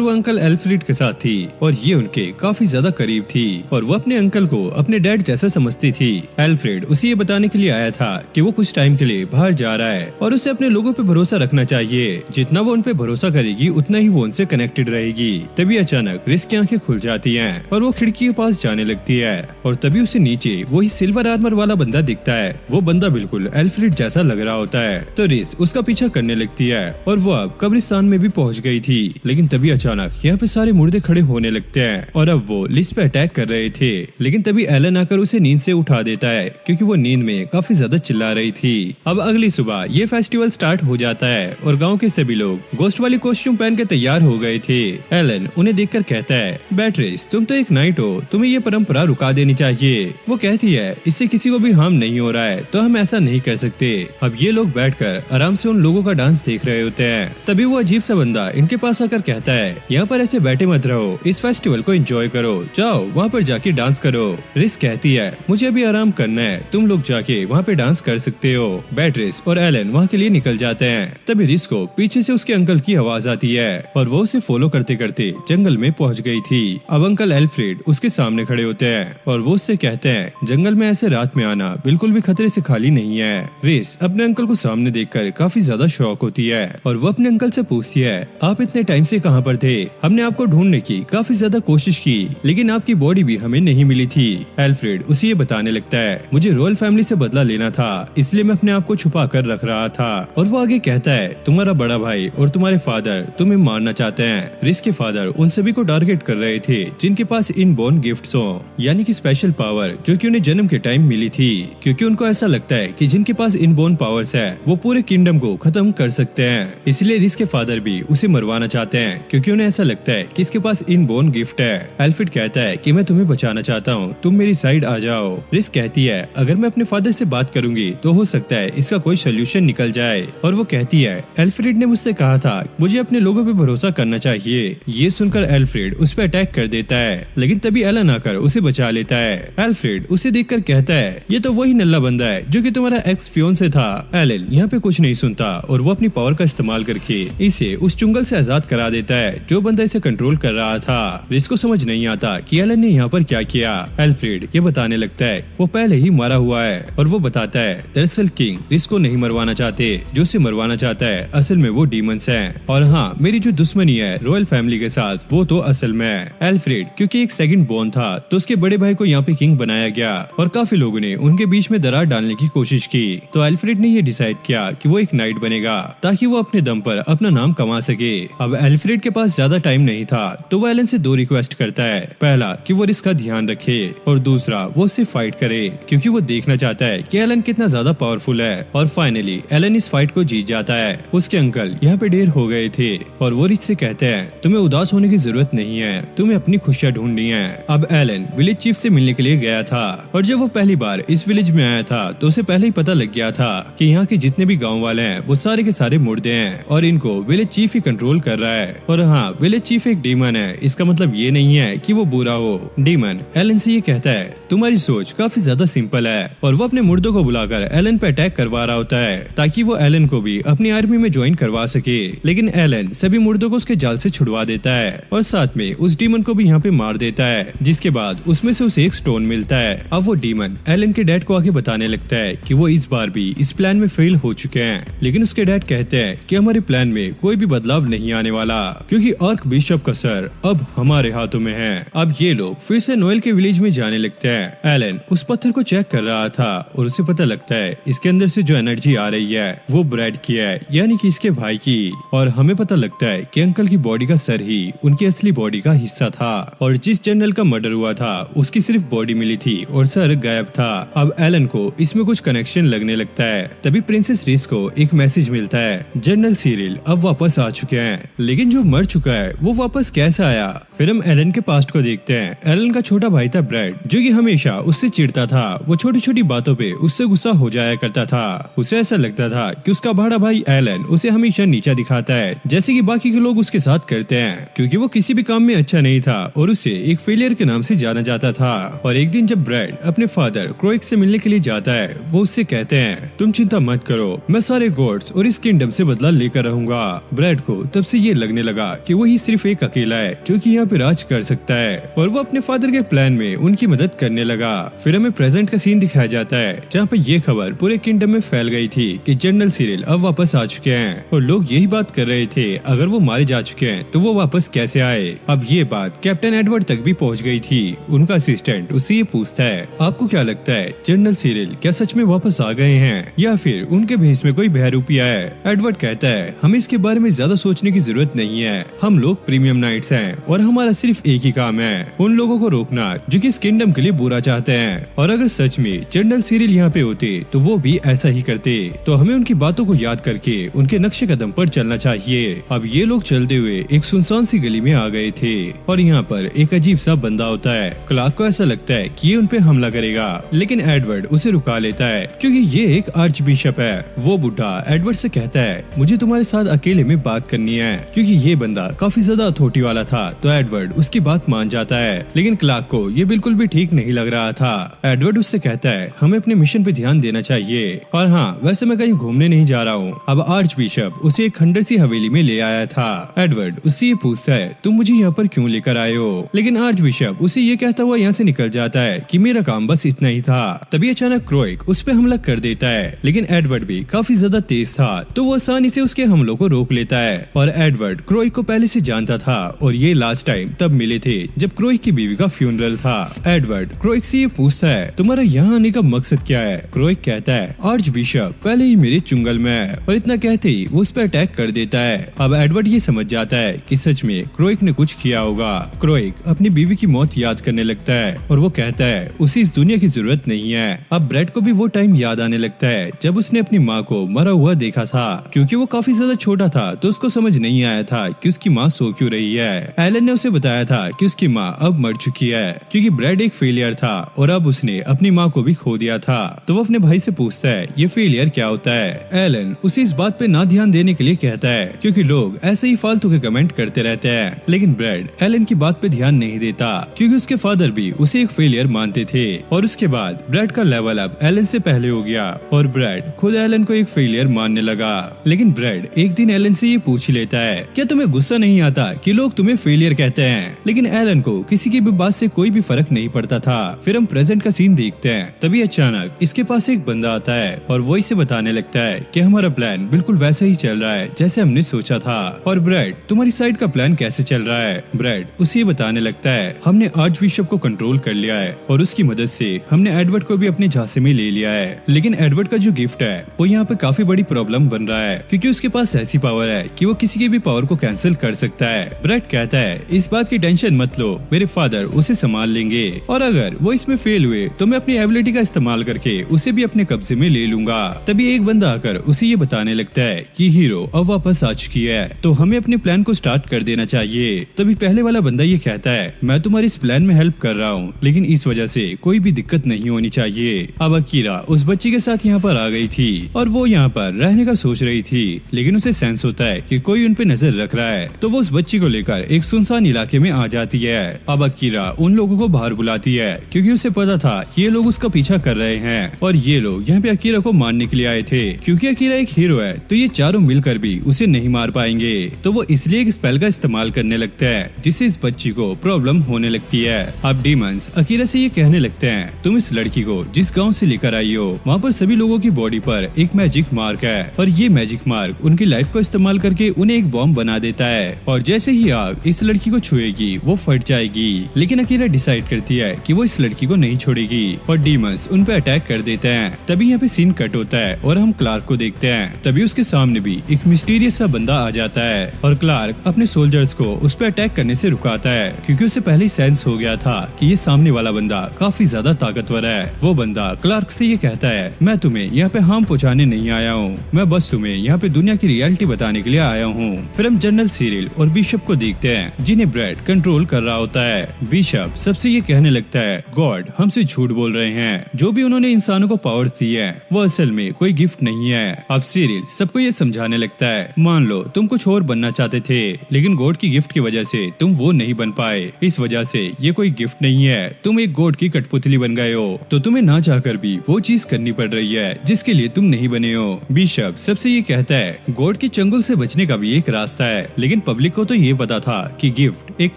वो अंकल एल्फ्रेड के साथ थी और ये उनके काफी ज्यादा करीब थी और वो अपने अंकल को अपने डैड जैसा समझती थी। एल्फ्रेड उसे ये बताने के लिए आया था कि वो कुछ टाइम के लिए बाहर जा रहा है और उसे अपने लोगों पे भरोसा रखना चाहिए। जितना वो उन पे भरोसा करेगी उतना ही वो उनसे कनेक्टेड रहेगी। तभी अचानक रिस की आंखें खुल जाती हैं और वो खिड़की के पास जाने लगती है और तभी उसे नीचे वही सिल्वर आर्मर वाला बंदा दिखता है। वो बंदा बिल्कुल एल्फ्रेड जैसा लग रहा होता है तो रिस उसका पीछा करने लगती है और वो अब कब्रिस्तान में भी पहुंच गई थी। लेकिन तभी अचानक यहाँ पे सारे मुर्दे खड़े होने लगते हैं और अब वो लिस पे अटैक कर रहे थे। लेकिन तभी एलन आकर उसे नींद से उठा देता है क्योंकि वो नींद में काफी ज्यादा चिल्ला रही थी। अब अगली सुबह ये फेस्टिवल स्टार्ट हो जाता है और गाँव के सभी लोग गोस्ट वाली कॉस्ट्यूम पहन के तैयार हो गए थे। एलन उन्हें देखकर कहता है, बैट्रिस तुम तो एक नाइट हो, तुम्हें ये परंपरा रुका देनी चाहिए। वो कहती है, इससे किसी को भी हार्म नहीं हो रहा है तो हम ऐसा नहीं कर सकते। अब ये लोग बैठकर आराम से उन लोगों का डांस देख रहे होते हैं। तभी वो अजीब सा बंदा इनके पास आकर कहता है, यहाँ पर ऐसे बैठे मत रहो, इस फेस्टिवल को एंजॉय करो, जाओ वहाँ पर जाके डांस करो। रिस कहती है, मुझे अभी आराम करना है, तुम लोग जाके वहाँ पे डांस कर सकते हो। बैट्रिस और एलन वहाँ के लिए निकल जाते हैं। तभी रिस को पीछे से उसके अंकल की आवाज आती है और वो उसे फॉलो करते करते जंगल में पहुंच गई थी। अब अंकल एल्फ्रेड उसके सामने खड़े होते हैं और वो उससे कहते हैं, जंगल में ऐसे रात में आना बिल्कुल भी खतरे से खाली नहीं है। रिस अपने अंकल को सामने देखकर काफी ज्यादा शॉक होती है और वो अपने अंकल से पूछती है, आप इतने टाइम से कहाँ पर थे? हमने आपको ढूंढने की काफी ज्यादा कोशिश की लेकिन आपकी बॉडी भी हमें नहीं मिली थी। एल्फ्रेड उसे ये बताने लगता है, मुझे रॉयल फैमिली से बदला लेना था इसलिए मैं अपने आप को छुपा कर रख रहा था। और वो आगे कहता है, तुम्हारा बड़ा भाई और तुम्हारे फादर तुम्हें मारना चाहते हैं। रिस के फादर उन सभी को टारगेट कर रहे थे जिनके पास इनबोर्न गिफ्ट्स हो, यानी कि स्पेशल पावर जो कि उन्हें जन्म के टाइम मिली थी, क्योंकि उनको ऐसा लगता है कि जिनके पास इनबोर्न पावर्स है वो पूरे किंगडम को खत्म कर सकते हैं। इसलिए रिस के फादर भी उसे मरवाना चाहते हैं क्योंकि उन्हें ऐसा लगता है कि इसके पास इनबोर्न गिफ्ट है। एल्फ्रेड कहता है कि मैं तुम्हें बचाना चाहता हूँ, तुम मेरी साइड आ जाओ। रिस कहती है, अगर मैं अपने फादर से बात करूंगी तो हो सकता है इसका कोई सोल्यूशन निकल जाए। और वो कहती है, एल्फ्रेड ने मुझसे कहा था मुझे अपने लोगों पे भरोसा करना चाहिए। ये सुनकर एल्फ्रेड उस पर अटैक कर देता है लेकिन तभी एलन आकर उसे बचा लेता है। एल्फ्रेड उसे देखकर कहता है, ये तो वही नल्ला बंदा है जो कि तुम्हारा एक्स फियोंसे था। एलन यहाँ पे कुछ नहीं सुनता और वो अपनी पावर का इस्तेमाल करके इसे उस चुंगल से आजाद करा देता है जो बंदा इसे कंट्रोल कर रहा था। इसको समझ नहीं आता कि एलन ने यहाँ पर क्या किया। एल्फ्रेड ये बताने लगता है वो पहले ही मारा हुआ है और वो बताता है, दरअसल किंग रिस्को नहीं मरवाना चाहते, जो उसे मरवाना चाहता है असल में वो डीमंस हैं। और हाँ, मेरी जो दुश्मनी है रॉयल फैमिली के साथ वो तो असल में है। एल्फ्रेड क्योंकि एक सेकंड बोर्न था तो उसके बड़े भाई को यहाँ पे किंग बनाया गया और काफी लोगों ने उनके बीच में दरार डालने की कोशिश की। तो एल्फ्रेड ने ये डिसाइड किया कि वो एक नाइट बनेगा ताकि वो अपने दम पर अपना नाम कमा सके। अब एल्फ्रेड के पास ज्यादा टाइम नहीं था तो वो एलन से दो रिक्वेस्ट करता है, पहला कि वो रिस का ध्यान रखे और दूसरा वो उससे फाइट करे क्योंकि वो देखना चाहता है कि एलन कितना ज्यादा पावरफुल है। और फाइनली एलन इस फाइट को जीत जाता है। उसके अंकल यहाँ पे ढेर हो गए थे और वो रिच से कहते हैं, तुम्हें उदास होने की जरूरत नहीं है, तुम्हें अपनी खुशियाँ ढूंढनी है। अब एलन विलेज चीफ से मिलने के लिए गया था और जब वो पहली बार इस विलेज में आया था तो उसे पहले ही पता लग गया था कि यहाँ के जितने भी गाँव वाले हैं वो सारे के सारे मुर्दे हैं और इनको विलेज चीफ ही कंट्रोल कर रहा है। और हाँ, विलेज चीफ एक डीमन है, इसका मतलब ये नहीं है कि वो बुरा हो। डीमन एलन से ये कहता है, तुम्हारी सोच काफी ज्यादा सिंपल है और वो अपने मुर्दों को बुलाकर एलन पे अटैक करवा रहा होता है ताकि वो एलन को भी अपनी आर्मी में ज्वाइन करवा सके। लेकिन एलन सभी मुर्दों को उसके जाल से छुड़वा देता है और साथ में उस डीमन को भी यहाँ पे मार देता है, जिसके बाद उसमें से उसे एक स्टोन मिलता है। अब वो डीमन एलन के डैड को आगे बताने लगता है कि वो इस बार भी इस प्लान में फेल हो चुके हैं। लेकिन उसके डैड कहते हैं कि हमारे प्लान में कोई भी बदलाव नहीं आने वाला क्योंकि आर्क बिशप का सर अब हमारे हाथों में है। अब ये लोग फिर से नोएल के विलेज में जाने लगते हैं। एलन उस पत्थर को चेक कर रहा था और उसे पता लगता है इसके अंदर से जो एनर्जी आ रही है वो ब्रैड की है, यानी कि इसके भाई की। और हमें पता लगता है कि अंकल की बॉडी का सर ही उनकी असली बॉडी का हिस्सा था और जिस जनरल का मर्डर हुआ था उसकी सिर्फ बॉडी मिली थी और सर गायब था। अब एलन को इसमें कुछ कनेक्शन लगने लगता है। तभी प्रिंसेस रिस को एक मैसेज मिलता है, जनरल सीरिल अब वापस आ चुके हैं, लेकिन जो मर चुका है वो वापस कैसे आया। फिर हम एलन के पास्ट को देखते हैं। एलन का छोटा भाई था ब्रैड, जो कि हमेशा उससे चिढ़ता था। वो छोटी छोटी बातों पे उससे गुस्सा हो जाया करता था। उसे ऐसा लगता था कि उसका बड़ा भाई एलन उसे हमेशा नीचा दिखाता है, जैसे कि बाकी के लोग उसके साथ करते हैं, क्योंकि वो किसी भी काम में अच्छा नहीं था और उसे एक फेलियर के नाम से जाना जाता था। और एक दिन जब ब्रैड अपने फादर क्रोइक से मिलने के लिए जाता है, वो वो उससे कहते हैं तुम चिंता मत करो, मैं सारे गॉड्स और इस किंगडम से बदला लेकर रहूंगा। ब्रैड को तब से ये लगने लगा कि वही सिर्फ एक अकेला है जो कि यहाँ पे राज कर सकता है और वो अपने फादर के प्लान में उनकी मदद करने लगा। फिर हमें प्रेजेंट का सीन दिखाया जाता है जहाँ पे ये खबर पूरे किंगडम में फैल गई थी कि जनरल सिरिल अब वापस आ चुके हैं और लोग यही बात कर रहे थे अगर वो मारे जा चुके हैं तो वो वापस कैसे आए। अब ये बात कैप्टन एडवर्ड तक भी पहुँच गई थी। उनका असिस्टेंट उससे ये पूछता है आपको क्या लगता है जनरल सिरिल क्या सच में वापस आ गए हैं या फिर उनके भेष में कोई बहरूपिया है। एडवर्ड कहता है हमें इसके बारे में ज्यादा सोचने की जरूरत नहीं है, हम लोग प्रीमियम नाइट्स हैं और हमारा सिर्फ एक ही काम है उन लोगों को रोकना जो कि इस किंगडम के लिए बुरा चाहते हैं। और अगर सच में जनरल सिरिल यहाँ पे होते तो वो भी ऐसा ही करते, तो हमें उनकी बातों को याद करके उनके नक्शे कदम पर चलना चाहिए। अब ये लोग चलते हुए एक सुनसान सी गली में आ गए थे और यहाँ पर एक अजीब सा बंदा होता है। क्लार्क को ऐसा लगता है कि ये उन पे हमला करेगा, लेकिन एडवर्ड उसे रुका लेता है क्योंकि ये एक आर्च बिशप है। वो बुढ़ा एडवर्ड से कहता है मुझे तुम्हारे साथ अकेले में बात करनी है, क्योंकि ये बंदा काफी ज्यादा अथॉरिटी वाला था। तो एडवर्ड उसकी बात मान जाता है, लेकिन क्लार्क को ये बिल्कुल भी ठीक नहीं लग रहा था। एडवर्ड उससे कहता है हमें अपने मिशन पे ध्यान देना चाहिए और हाँ वैसे मैं कहीं घूमने नहीं जा रहा हूँ। अब आर्च बिशप उसे एक खंडर सी हवेली में ले आया था। एडवर्ड उससे ये पूछता है तुम मुझे यहाँ पर क्यों लेकर आए हो, लेकिन आर्च बिशप उसे ये कहता हुआ यहाँ से निकल जाता है कि मेरा काम बस इतना ही था। तभी अचानक क्रोइक उस पे हमला कर देता है, लेकिन एडवर्ड भी काफी ज्यादा तेज था तो वो आसानी से उसके हमलों को रोक लेता है। और एडवर्ड क्रोइक को पहले से जानता था और ये लास्ट टाइम तब मिले थे जब क्रोइक की बीवी का फ्यूनरल था। एडवर्ड क्रोइक से ये पूछता है तुम्हारा यहाँ आने का मकसद क्या है। क्रोइक कहता है आर्च बिशप पहले ही मेरे चुंगल में है, और इतना कहते ही वो उस पर अटैक कर देता है। अब एडवर्ड ये समझ जाता है कि सच में क्रोइक ने कुछ किया होगा। क्रोइक अपनी बीवी की मौत याद करने लगता है और वो कहता है उसे इस दुनिया की जरूरत नहीं है। अब ब्रैड को भी वो टाइम याद आने लगता है जब उसने अपनी माँ को मरा हुआ देखा था। क्योंकि वो काफी ज्यादा छोटा था तो उसको समझ नहीं आया था कि उसकी माँ सो क्यों रही है। एलन ने उसे बताया था कि उसकी माँ अब मर चुकी है, क्योंकि ब्रैड एक फेलियर था और अब उसने अपनी माँ को भी खो दिया था। तो वो अपने भाई से पूछता है ये फेलियर क्या होता है। एलन उसे इस बात पे ना ध्यान देने के लिए कहता है क्योंकि लोग ऐसे ही फालतू के कमेंट करते रहते हैं, लेकिन ब्रैड एलन की बात पे ध्यान नहीं देता क्योंकि उसके फादर भी उसे एक फेलियर मानते थे। और उसके बाद ब्रैड का लेवल अब एलन से पहले हो गया और ब्रैड खुद एलन को एक फेलियर मानने लगा। लेकिन ब्रैड एक दिन एलन से ये पूछ लेता है क्या तुम्हें गुस्सा नहीं आता कि लोग तुम्हें फेलियर कहते हैं, लेकिन एलन को किसी की भी बात से कोई भी फर्क नहीं पड़ता था। फिर हम प्रेजेंट का सीन देखते हैं, तभी अचानक इसके पास एक बंदा आता है और वो इसे बताने लगता है कि हमारा प्लान बिल्कुल वैसा ही चल रहा है जैसे हमने सोचा था। और ब्रैड तुम्हारी साइड का प्लान कैसे चल रहा है। ब्रैड उसे ये बताने लगता है हमने आर्च बिशप को कंट्रोल कर लिया है और उसकी मदद से हमने एडवर्ड को भी अपने झांसे में ले लिया है, लेकिन एडवर्ड का जो गिफ्ट है वो यहाँ पे काफी बड़ी प्रॉब्लम बन रहा है क्योंकि उसके पास ऐसी पावर है कि वो किसी की भी पावर को कैंसिल कर सकता है। ब्रैड कहता है इस बात की टेंशन मत लो, मेरे फादर उसे संभाल लेंगे और अगर वो इसमें फेल हुए तो मैं अपनी एबिलिटी का इस्तेमाल करके उसे भी अपने कब्जे में ले लूंगा। तभी एक बंदा आकर उसे ये बताने लगता है कि हीरो अब वापस आ चुकी है तो हमें अपने प्लान को स्टार्ट कर देना चाहिए। तभी पहले वाला बंदा ये कहता है मैं तुम्हारी इस प्लान में हेल्प कर रहा हूँ, लेकिन इस वजह से कोई भी दिक्कत नहीं होनी चाहिए। अब अकीरा उस बच्ची के साथ यहाँ पर आ गई थी और वो यहाँ पर रहने का सोच रही थी, लेकिन उसे सेंस होता है कि कोई उन पे नजर रख रहा है तो वो उस बच्ची को लेकर एक सुनसान इलाके में आ जाती है। अब अकीरा उन लोगों को बाहर बुलाती है क्योंकि उसे पता था ये लोग उसका पीछा कर रहे हैं और ये लोग यहाँ पे अकीरा को मारने के लिए आए थे। क्योंकि अकीरा एक हीरो है तो ये चारों मिलकर भी उसे नहीं मार पाएंगे, तो वो इसलिए एक स्पेल का इस्तेमाल करने लगता है जिससे इस बच्ची को प्रॉब्लम होने लगती है। अब डीमंस अकीरा से ये कहने लगते हैं तुम इस लड़की को जिस गाँव से लेकर आई हो वहाँ पर सभी लोगों की बॉडी पर एक मैजिक मार्क है और ये मैजिक मार्क उनकी लाइफ को इस्तेमाल करके उन्हें एक बॉम्ब बना देता है और जैसे ही आग इस लड़की को छुएगी वो फट जाएगी। लेकिन अकीरा डिसाइड करती है कि वो इस लड़की को नहीं छोड़ेगी और डीमंस उन पे अटैक कर देते हैं। तभी यहाँ पे सीन कट होता है और हम क्लार्क को देखते हैं। तभी उसके सामने भी एक मिस्टीरियस सा बंदा आ जाता है और क्लार्क अपने सोल्जर्स को उस पे अटैक करने से रुकाता है क्योंकि उसे पहले ही सेंस हो गया था कि ये सामने वाला बंदा काफी ज्यादा ताकतवर है। वो बंदा क्लार्क से ये कहता है मैं तुम्हें यहाँ पे हार्म पहुँचाने नहीं आया हूँ, मैं बस तुम्हें यहाँ पे दुनिया की रियलिटी बताने के लिए आया हूँ। फिर हम जनरल सिरिल और बिशप को देखते हैं जिन्हें ब्रैड कंट्रोल कर रहा होता है। बिशप सबसे ये कहने लगता है गॉड हमसे झूठ बोल रहे हैं, जो भी उन्होंने इंसानों को पावर्स दी है वो असल में कोई गिफ्ट नहीं है। अब सिरिल सबको ये समझाने लगता है मान लो तुम कुछ और बनना चाहते थे लेकिन गॉड की गिफ्ट की वजह से तुम वो नहीं बन पाए, इस वजह से ये कोई गिफ्ट नहीं है, तुम एक गॉड की कठपुतली बन गए हो तो तुम्हें ना चाहकर भी वो चीज करनी पड़ रही है जिसके लिए तुम नहीं बने हो। बिशप सबसे ये कहता है गॉड के चंगुल से बचने का भी एक रास्ता है, लेकिन पब्लिक को तो ये पता था कि गिफ्ट एक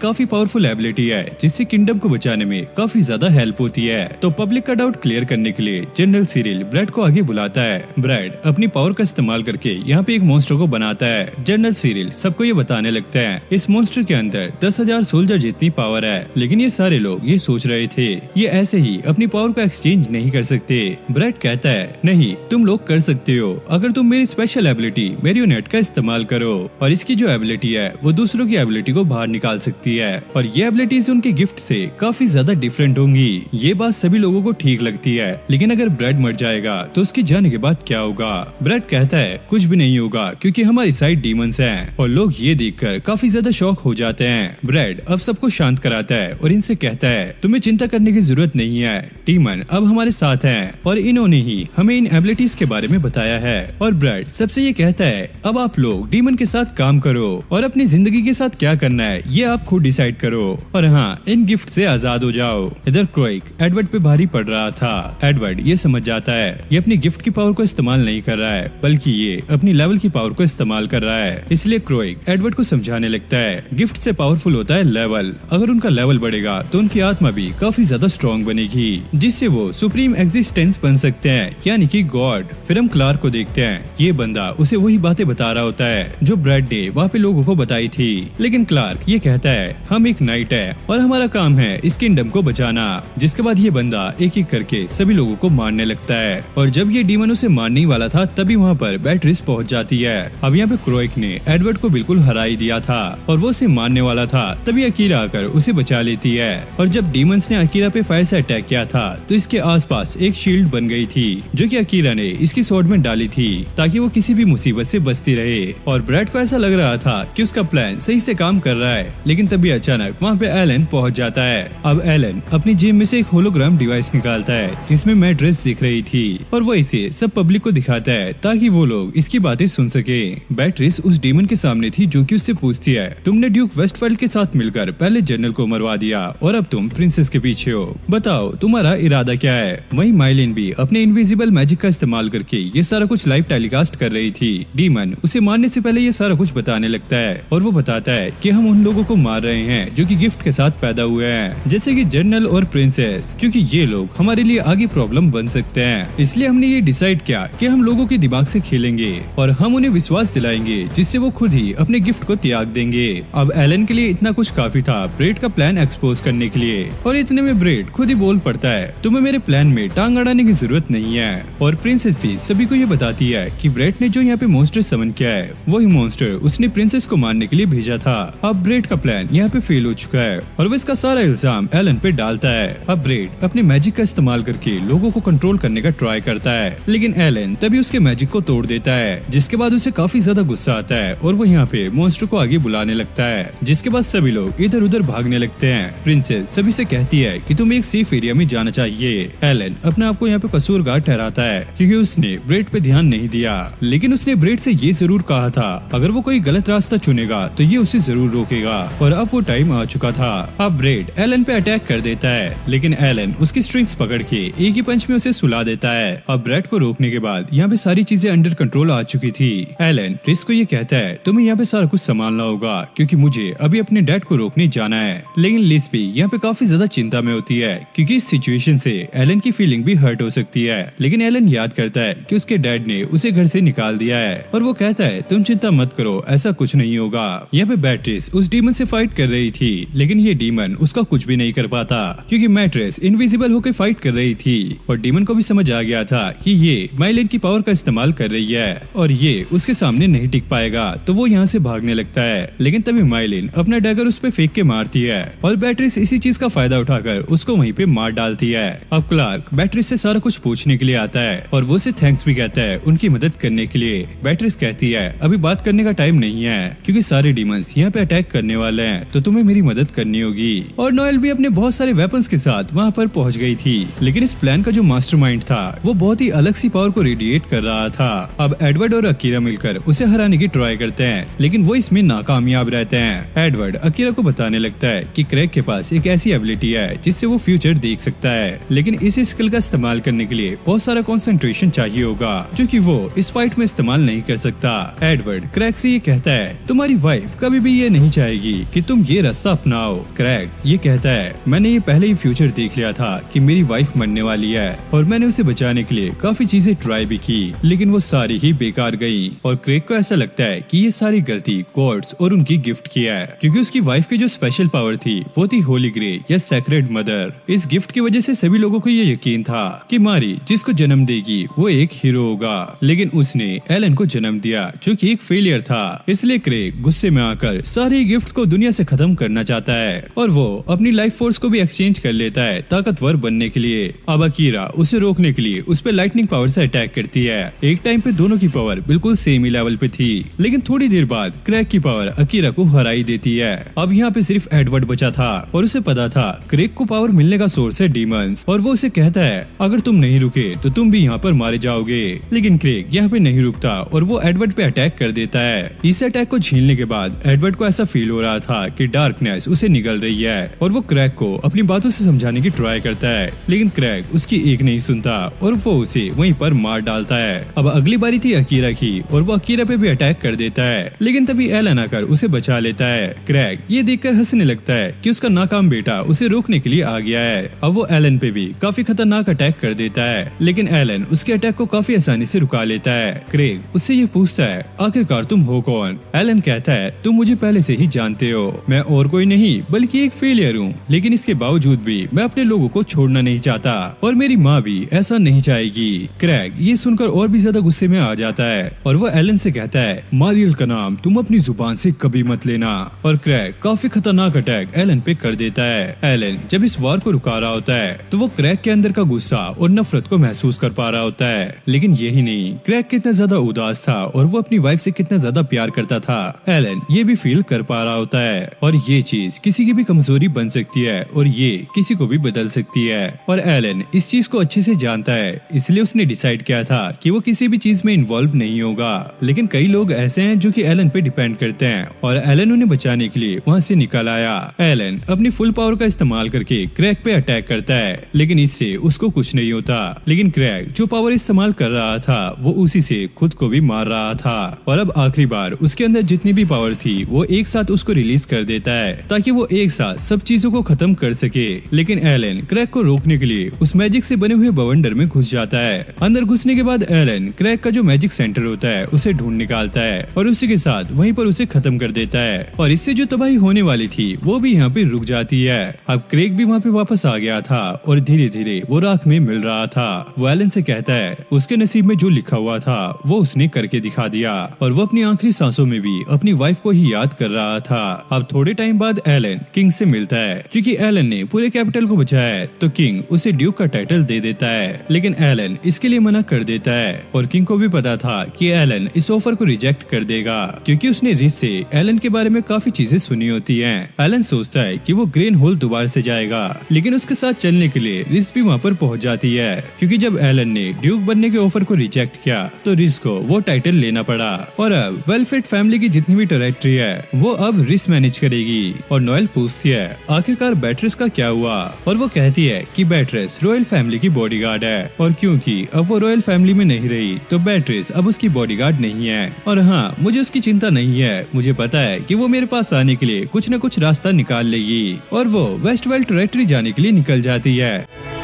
काफी पावरफुल एबिलिटी है जिससे किंगडम को बचाने में काफी ज्यादा हेल्प होती है। तो पब्लिक का डाउट क्लियर करने के लिए जनरल सिरिल ब्रैड को आगे बुलाता है। ब्रैड अपनी पावर का इस्तेमाल करके यहाँ पे एक मॉन्स्टर को बनाता है। जनरल सिरिल सबको ये बताने लगता है इस मॉन्स्टर के अंदर 10,000 सोल्जर जितनी पावर है, लेकिन ये सारे लोग ये सोच रहे थे ये ऐसे ही अपनी पावर को एक्सचेंज नहीं कर सकते। ब्रैड कहता है नहीं, तुम लोग कर सकते हो अगर तुम मेरी स्पेशल एबिलिटी मैरियोनेट का इस्तेमाल करो, और इसकी जो एबिलिटी है वो दूसरों की एबिलिटी को बाहर निकाल सकती है, और ये एबिलिटीज उनके गिफ्ट से काफी ज्यादा डिफरेंट होंगी। ये बात सभी लोगों को ठीक लगती है, लेकिन अगर ब्रैड मर जाएगा तो उसके जाने के बाद क्या होगा? ब्रैड कहता है कुछ भी नहीं होगा क्योंकि हमारी साइड डीमंस हैं, और लोग ये देखकर काफी ज्यादा शॉक हो जाते हैं। ब्रैड अब सबको शांत कराता है और इनसे कहता है तुम्हें चिंता करने की जरूरत नहीं है, डीमन अब हमारे साथ हैं और इन्होंने ही हमें इन एबिलिटीज के बारे में बताया है। और ब्रैड सबसे ये कहता है अब आप लोग डीमन के साथ काम करो और अपनी जिंदगी के साथ क्या करना है ये आप खुद डिसाइड करो, और हाँ इन गिफ्ट से आजाद हो जाओ। इधर क्रोइक एडवर्ड पे भारी पड़ रहा था। एडवर्ड ये समझ जाता है ये अपनी गिफ्ट की पावर को इस्तेमाल नहीं कर रहा है बल्कि ये अपनी लेवल की पावर को इस्तेमाल कर रहा है, इसलिए क्रोइक एडवर्ड को समझाने लगता है गिफ्ट से पावरफुल होता है लेवल, अगर उनका लेवल बढ़ेगा तो उनकी आत्मा भी काफी ज्यादा स्ट्रॉन्ग बनेगी जिससे वो सुप्रीम एग्जिस्टेंस बन सकते हैं यानी कि गॉड। फिर हम क्लार्क को देखते हैं, ये बंदा उसे वही बातें बता रहा होता है जो ब्रैड ने वहाँ पे लोगों को बताई थी, लेकिन क्लार्क ये कहता है हम एक नाइट है और हमारा काम है इस किंगडम को बचाना। जिसके बाद ये बंदा एक एक करके सभी लोगों को मारने लगता है, और जब ये डीमन उसे मारने ही वाला था तभी वहाँ पर बैटरिस पहुँच जाती है। अब यहाँ पे क्रोइक ने एडवर्ड को बिल्कुल हरा ही दिया था और वो उसे मारने वाला था, तभी अकीरा आकर उसे बचा लेती है। और जब डीमंस ने अकीरा पे फायर से अटैक किया था तो इसके आसपास एक शील्ड बन गई थी जो कि अकीरा ने इसकी स्वॉर्ड में डाली थी ताकि वो किसी भी मुसीबत से बचती रहे। और ब्रैड को ऐसा लग रहा था कि उसका प्लान सही से काम कर रहा है, लेकिन तभी अचानक वहाँ पे एलन पहुँच जाता है। अब एलन अपनी जेब में से एक होलोग्राम डिवाइस निकालता है जिसमें मैट्रेस दिख रही थी, और वो इसे सब पब्लिक को दिखाता है ताकि वो लोग इसकी बातें सुन सके। बैट्रिस उस डीमन के सामने थी जो कि उससे पूछती है तुमने ड्यूक वेस्टफील्ड के साथ मिलकर पहले जनरल को मरवा दिया और अब तुम प्रिंसेस के पीछे हो, बताओ तुम्हारा इरादा क्या है? वहीं माइलिन भी अपने इनविजिबल मैजिक का इस्तेमाल करके ये सारा कुछ लाइव टेलीकास्ट कर रही थी। डीमन उसे मारने से पहले ये सारा कुछ बताने लगता है और वो बताता है कि हम उन लोगों को मार रहे हैं जो कि गिफ्ट के साथ पैदा हुए हैं, जैसे कि जनरल और प्रिंसेस, क्योंकि ये लोग हमारे लिए आगे प्रॉब्लम बन सकते हैं। इसलिए हमने ये डिसाइड किया कि हम लोगों के दिमाग से खेलेंगे और हम उन्हें विश्वास दिलाएंगे जिससे वो खुद ही अपने गिफ्ट को त्याग देंगे। अब एलन के लिए इतना कुछ काफी था ब्रेड का प्लान एक्सपोज करने के लिए, और इतने में ब्रेड खुद ही बोल पड़ता है तुम्हें मेरे प्लान में टांग अड़ाने की जरूरत नहीं है। और प्रिंसेस भी सभी को ये बताती है कि ब्रेड ने जो यहाँ पे मॉन्स्टर समन किया है वही मॉन्स्टर उसने प्रिंसेस को मारने के लिए भेजा था। अब ब्रेड का प्लान यहाँ पे फेल हो चुका है और वो इसका सारा इल्जाम एलन पे डालता है। अब ब्रेड अपने मैजिक का इस्तेमाल करके लोगों को कंट्रोल करने का ट्राई करता है, लेकिन एलन तभी उसके मैजिक को तोड़ देता है, जिसके बाद उसे काफी ज्यादा गुस्सा आता है और वो यहाँ पे मॉन्स्टर को आगे बुलाने लगता है। जिसके बाद सभी लोग इधर उधर भागने लगते हैं। प्रिंसेस सभी से कहती है कि तुम्हें एक सेफ एरिया में जाना चाहिए। एलन अपने आप को यहाँ पे कसूरगार ठहराता है क्योंकि उसने ब्रेड पे ध्यान नहीं दिया, लेकिन उसने ब्रेड से ये जरूर कहा था अगर वो कोई गलत रास्ता चुनेगा तो ये उसे जरूर रोकेगा, और अब वो टाइम आ चुका था। अब ब्रेड एलन पे अटैक कर देता है, लेकिन एलन उसकी स्ट्रिंग्स पकड़ के एक ही पंच में उसे सुला देता है। अब ब्रेड को रोकने के बाद यहाँ पे सारी चीजें अंडर कंट्रोल आ चुकी थी। एलन रिस को ये कहता है तुम्हें यहाँ पे सारा कुछ संभालना होगा क्योंकि मुझे अभी अपने डैड को रोकने जाना है, लेकिन लिस भी यहाँ पे काफी ज्यादा चिंता में होती है क्योंकि इस सिचुएशन से एलन की फीलिंग भी हर्ट हो सकती है। लेकिन एलन याद करता है कि उसके डैड ने उसे घर से निकाल दिया है और वो कहता है तुम चिंता मत करो, ऐसा कुछ नहीं होगा। यहाँ पे बैट्रिस उस डीमन से फाइट कर रही थी, लेकिन ये डीमन उसका कुछ भी नहीं कर पाता क्योंकि मैट्रेस इनविजिबल होकर फाइट कर रही थी, और डीमन को भी समझ आ गया था कि ये माइलिन की पावर का इस्तेमाल कर रही है और ये उसके सामने नहीं टिक पाएगा, तो वो यहाँ से भागने लगता है। लेकिन तभी माइलिन अपना डैगर उस पे फेंक के मारती है और बैट्रिस इसी चीज का फायदा उठाकर उसको वहीं पे मार डालती है। अब क्लार्क बैट्रिस से सारा कुछ पूछने के लिए आता है और वो उसे थैंक्स भी कहता है उनकी मदद करने के लिए। बैट्रिस कहती है अभी बात करने का टाइम नहीं है क्योंकि सारे डीमंस यहाँ पे अटैक करने वाले हैं, तो तुम्हें मेरी मदद करनी होगी। और नोएल भी अपने बहुत सारे वेपन्स के साथ वहाँ पर पहुँच गई थी, लेकिन इस प्लान का जो मास्टरमाइंड था वो बहुत ही अलग सी पावर को रेडिएट कर रहा था। अब एडवर्ड और अकीरा मिलकर उसे हराने की ट्राई करते हैं, लेकिन वो इसमें नाकामयाब रहते हैं। एडवर्ड अकीरा को बताने लगता है कि क्रैग के पास एक ऐसी एबिलिटी है जिससे वो फ्यूचर देख सकता है, लेकिन इस स्किल का इस्तेमाल इस्तेमाल करने के लिए बहुत सारा कंसंट्रेशन चाहिए होगा, जो कि वो इस फाइट में इस्तेमाल नहीं कर सकता। एडवर्ड क्रैग से ये कहता है, तुम्हारी वाइफ कभी भी ये नहीं चाहेगी कि तुम ये रास्ता अपनाओ। क्रैग ये कहता है, मैंने ये पहले ही फ्यूचर देख लिया था कि मेरी वाइफ मरने वाली है और मैंने उसे बचाने के लिए काफी चीजें ट्राई भी की, लेकिन वो सारी ही बेकार गई। और क्रेग को ऐसा लगता है कि ये सारी गलती गॉड्स और उनकी गिफ्ट की है, क्योंकि उसकी वाइफ की जो स्पेशल पावर थी वो थी होली ग्रे या सैक्रेड मदर। इस गिफ्ट की वजह से सभी लोगों को ये यकीन था कि मारी जिसको जन्म देगी वो एक हीरो होगा, लेकिन उसने एलन को जन्म दिया जो कि एक फेलियर था। इसलिए क्रेग गुस्से में आकर सारी गिफ्ट्स को दुनिया से खत्म करना चाहता है और वो अपनी लाइफ फोर्स को भी एक्सचेंज कर लेता है ताकतवर बनने के लिए। अब अकीरा उसे रोकने के लिए उस पे लाइटनिंग पावर से अटैक करती है। एक टाइम पे दोनों की पावर बिल्कुल सेम ही लेवल पे थी, लेकिन थोड़ी देर बाद क्रेग की पावर अकीरा को हरा ही देती है। अब यहाँ पे सिर्फ एडवर्ड बचा था और उसे पता था क्रेग को पावर मिलने का सोर्स है डीमंस, और वो उसे कहता है अगर तुम नहीं रुके तो तुम भी यहाँ पर मारे जाओगे। लेकिन क्रेग यहाँ पे नहीं रुकता और वो एडवर्ड पे अटैक कर देता है। इस अटैक को झेलने के बाद एडवर्ड को ऐसा फील हो रहा था कि डार्कनेस उसे निगल रही है और वो क्रेग को अपनी बातों से समझाने की ट्राई करता है, लेकिन क्रेग उसकी एक नहीं सुनता और वो उसे वहीं पर मार डालता है। अब अगली बारी थी अकीरा की और वो अकीरा पे भी अटैक कर देता है, लेकिन तभी एलन आकर उसे बचा लेता है। क्रेग ये देखकर हंसने लगता है कि उसका नाकाम बेटा उसे रोकने के लिए आ गया है। अब वो एलन पे भी काफी खतरनाक अटैक कर देता है, लेकिन एलन उसके अटैक को काफी आसानी से रुका लेता है। क्रेग उससे ये पूछता है, आखिरकार तुम हो कौन? एलन कहता है, तुम मुझे पहले से ही जानते हो, मैं और कोई नहीं बल्कि एक फेलियर हूँ, लेकिन इसके बावजूद भी मैं अपने लोगों को छोड़ना नहीं चाहता और मेरी माँ भी ऐसा नहीं चाहेगी। क्रेग ये सुनकर और भी ज्यादा गुस्से में आ जाता है और वो एलन से कहता है, मारियल का नाम तुम अपनी जुबान से कभी मत लेना। और क्रेग काफी खतरनाक अटैक एलन पे कर देता है। एलन जब इस वार को रुका रहा होता है तो वो क्रेग के अंदर का गुस्सा और नफरत को महसूस कर पा रहा होता है, लेकिन यही नहीं, क्रेग कितना ज्यादा उदास था और वो अपनी वाइफ से कितना ज्यादा प्यार करता था, एलन ये भी फील कर पा रहा होता है। और ये चीज किसी की भी कमजोरी बन सकती है और ये किसी को भी बदल सकती है, और एलन इस चीज को अच्छे से जानता है, इसलिए उसने डिसाइड किया था कि वो किसी भी चीज में इन्वॉल्व नहीं होगा। लेकिन कई लोग ऐसे हैं जो कि एलन पे डिपेंड करते हैं और एलन उन्हें बचाने के लिए वहाँ से निकल आया। एलन अपनी फुल पावर का इस्तेमाल करके क्रेग पे अटैक करता है, लेकिन इससे उसको कुछ नहीं होता। लेकिन क्रेग जो पावर इस्तेमाल कर रहा था वो उसी से खुद को भी मार रहा था, और अब आखिरी बार उसके अंदर जितनी भी पावर थी वो एक साथ उसको रिलीज कर देता है ताकि वो एक साथ सब चीजों को खत्म कर सके। लेकिन एलन क्रेग को रोकने के लिए उस मैजिक से बने हुए बवंडर में घुस जाता है। अंदर घुसने के बाद एलन क्रेग का जो मैजिक सेंटर होता है उसे ढूंढ निकालता है और उसी के साथ वहीं पर उसे खत्म कर देता है, और इससे जो तबाही होने वाली थी वो भी यहाँ पे रुक जाती है। अब क्रेग भी वहाँ पे वापस आ गया था और धीरे धीरे वो राख में मिल रहा था। वो एलन से कहता है उसके नसीब में जो लिखा हुआ था वो उसने करके दिखा दिया, और वो अपनी आखिरी सांसों में भी अपनी वाइफ को ही याद कर रहा था। अब थोड़े टाइम बाद एलन किंग से मिलता है, क्योंकि एलन ने पूरे कैपिटल को बचाया है तो किंग उसे ड्यूक का टाइटल दे देता है, लेकिन एलन इसके लिए मना कर देता है। और किंग को भी पता था कि एलन इस ऑफर को रिजेक्ट कर देगा, क्योंकि उसने रिस से एलन के बारे में काफी चीजें सुनी होती हैं। एलन सोचता है कि वो ग्रेन होल दोबारा से जाएगा, लेकिन उसके साथ चलने के लिए रिस भी वहाँ पर पहुँच जाती है, क्योंकि जब एलन ने ड्यूक बनने के ऑफर को रिजेक्ट किया तो रिस को वो टाइटल लेना पड़ा, और अब वेलफेट फैमिली की जितनी भी टेरिटरी है वो अब रिस मैनेज करेगी। और नोएल पूछती है आखिरकार बैट्रिस का क्या हुआ, और वो कहती है कि बैट्रिस रॉयल फैमिली की बॉडीगार्ड है, और क्योंकि अब वो रॉयल फैमिली में नहीं रही तो बैट्रिस अब उसकी बॉडीगार्ड नहीं है। और हाँ, मुझे उसकी चिंता नहीं है, मुझे पता है कि वो मेरे पास आने के लिए कुछ न कुछ रास्ता निकाल लेगी, और वो वेस्ट वेल टेरिटरी जाने के लिए निकल जाती है।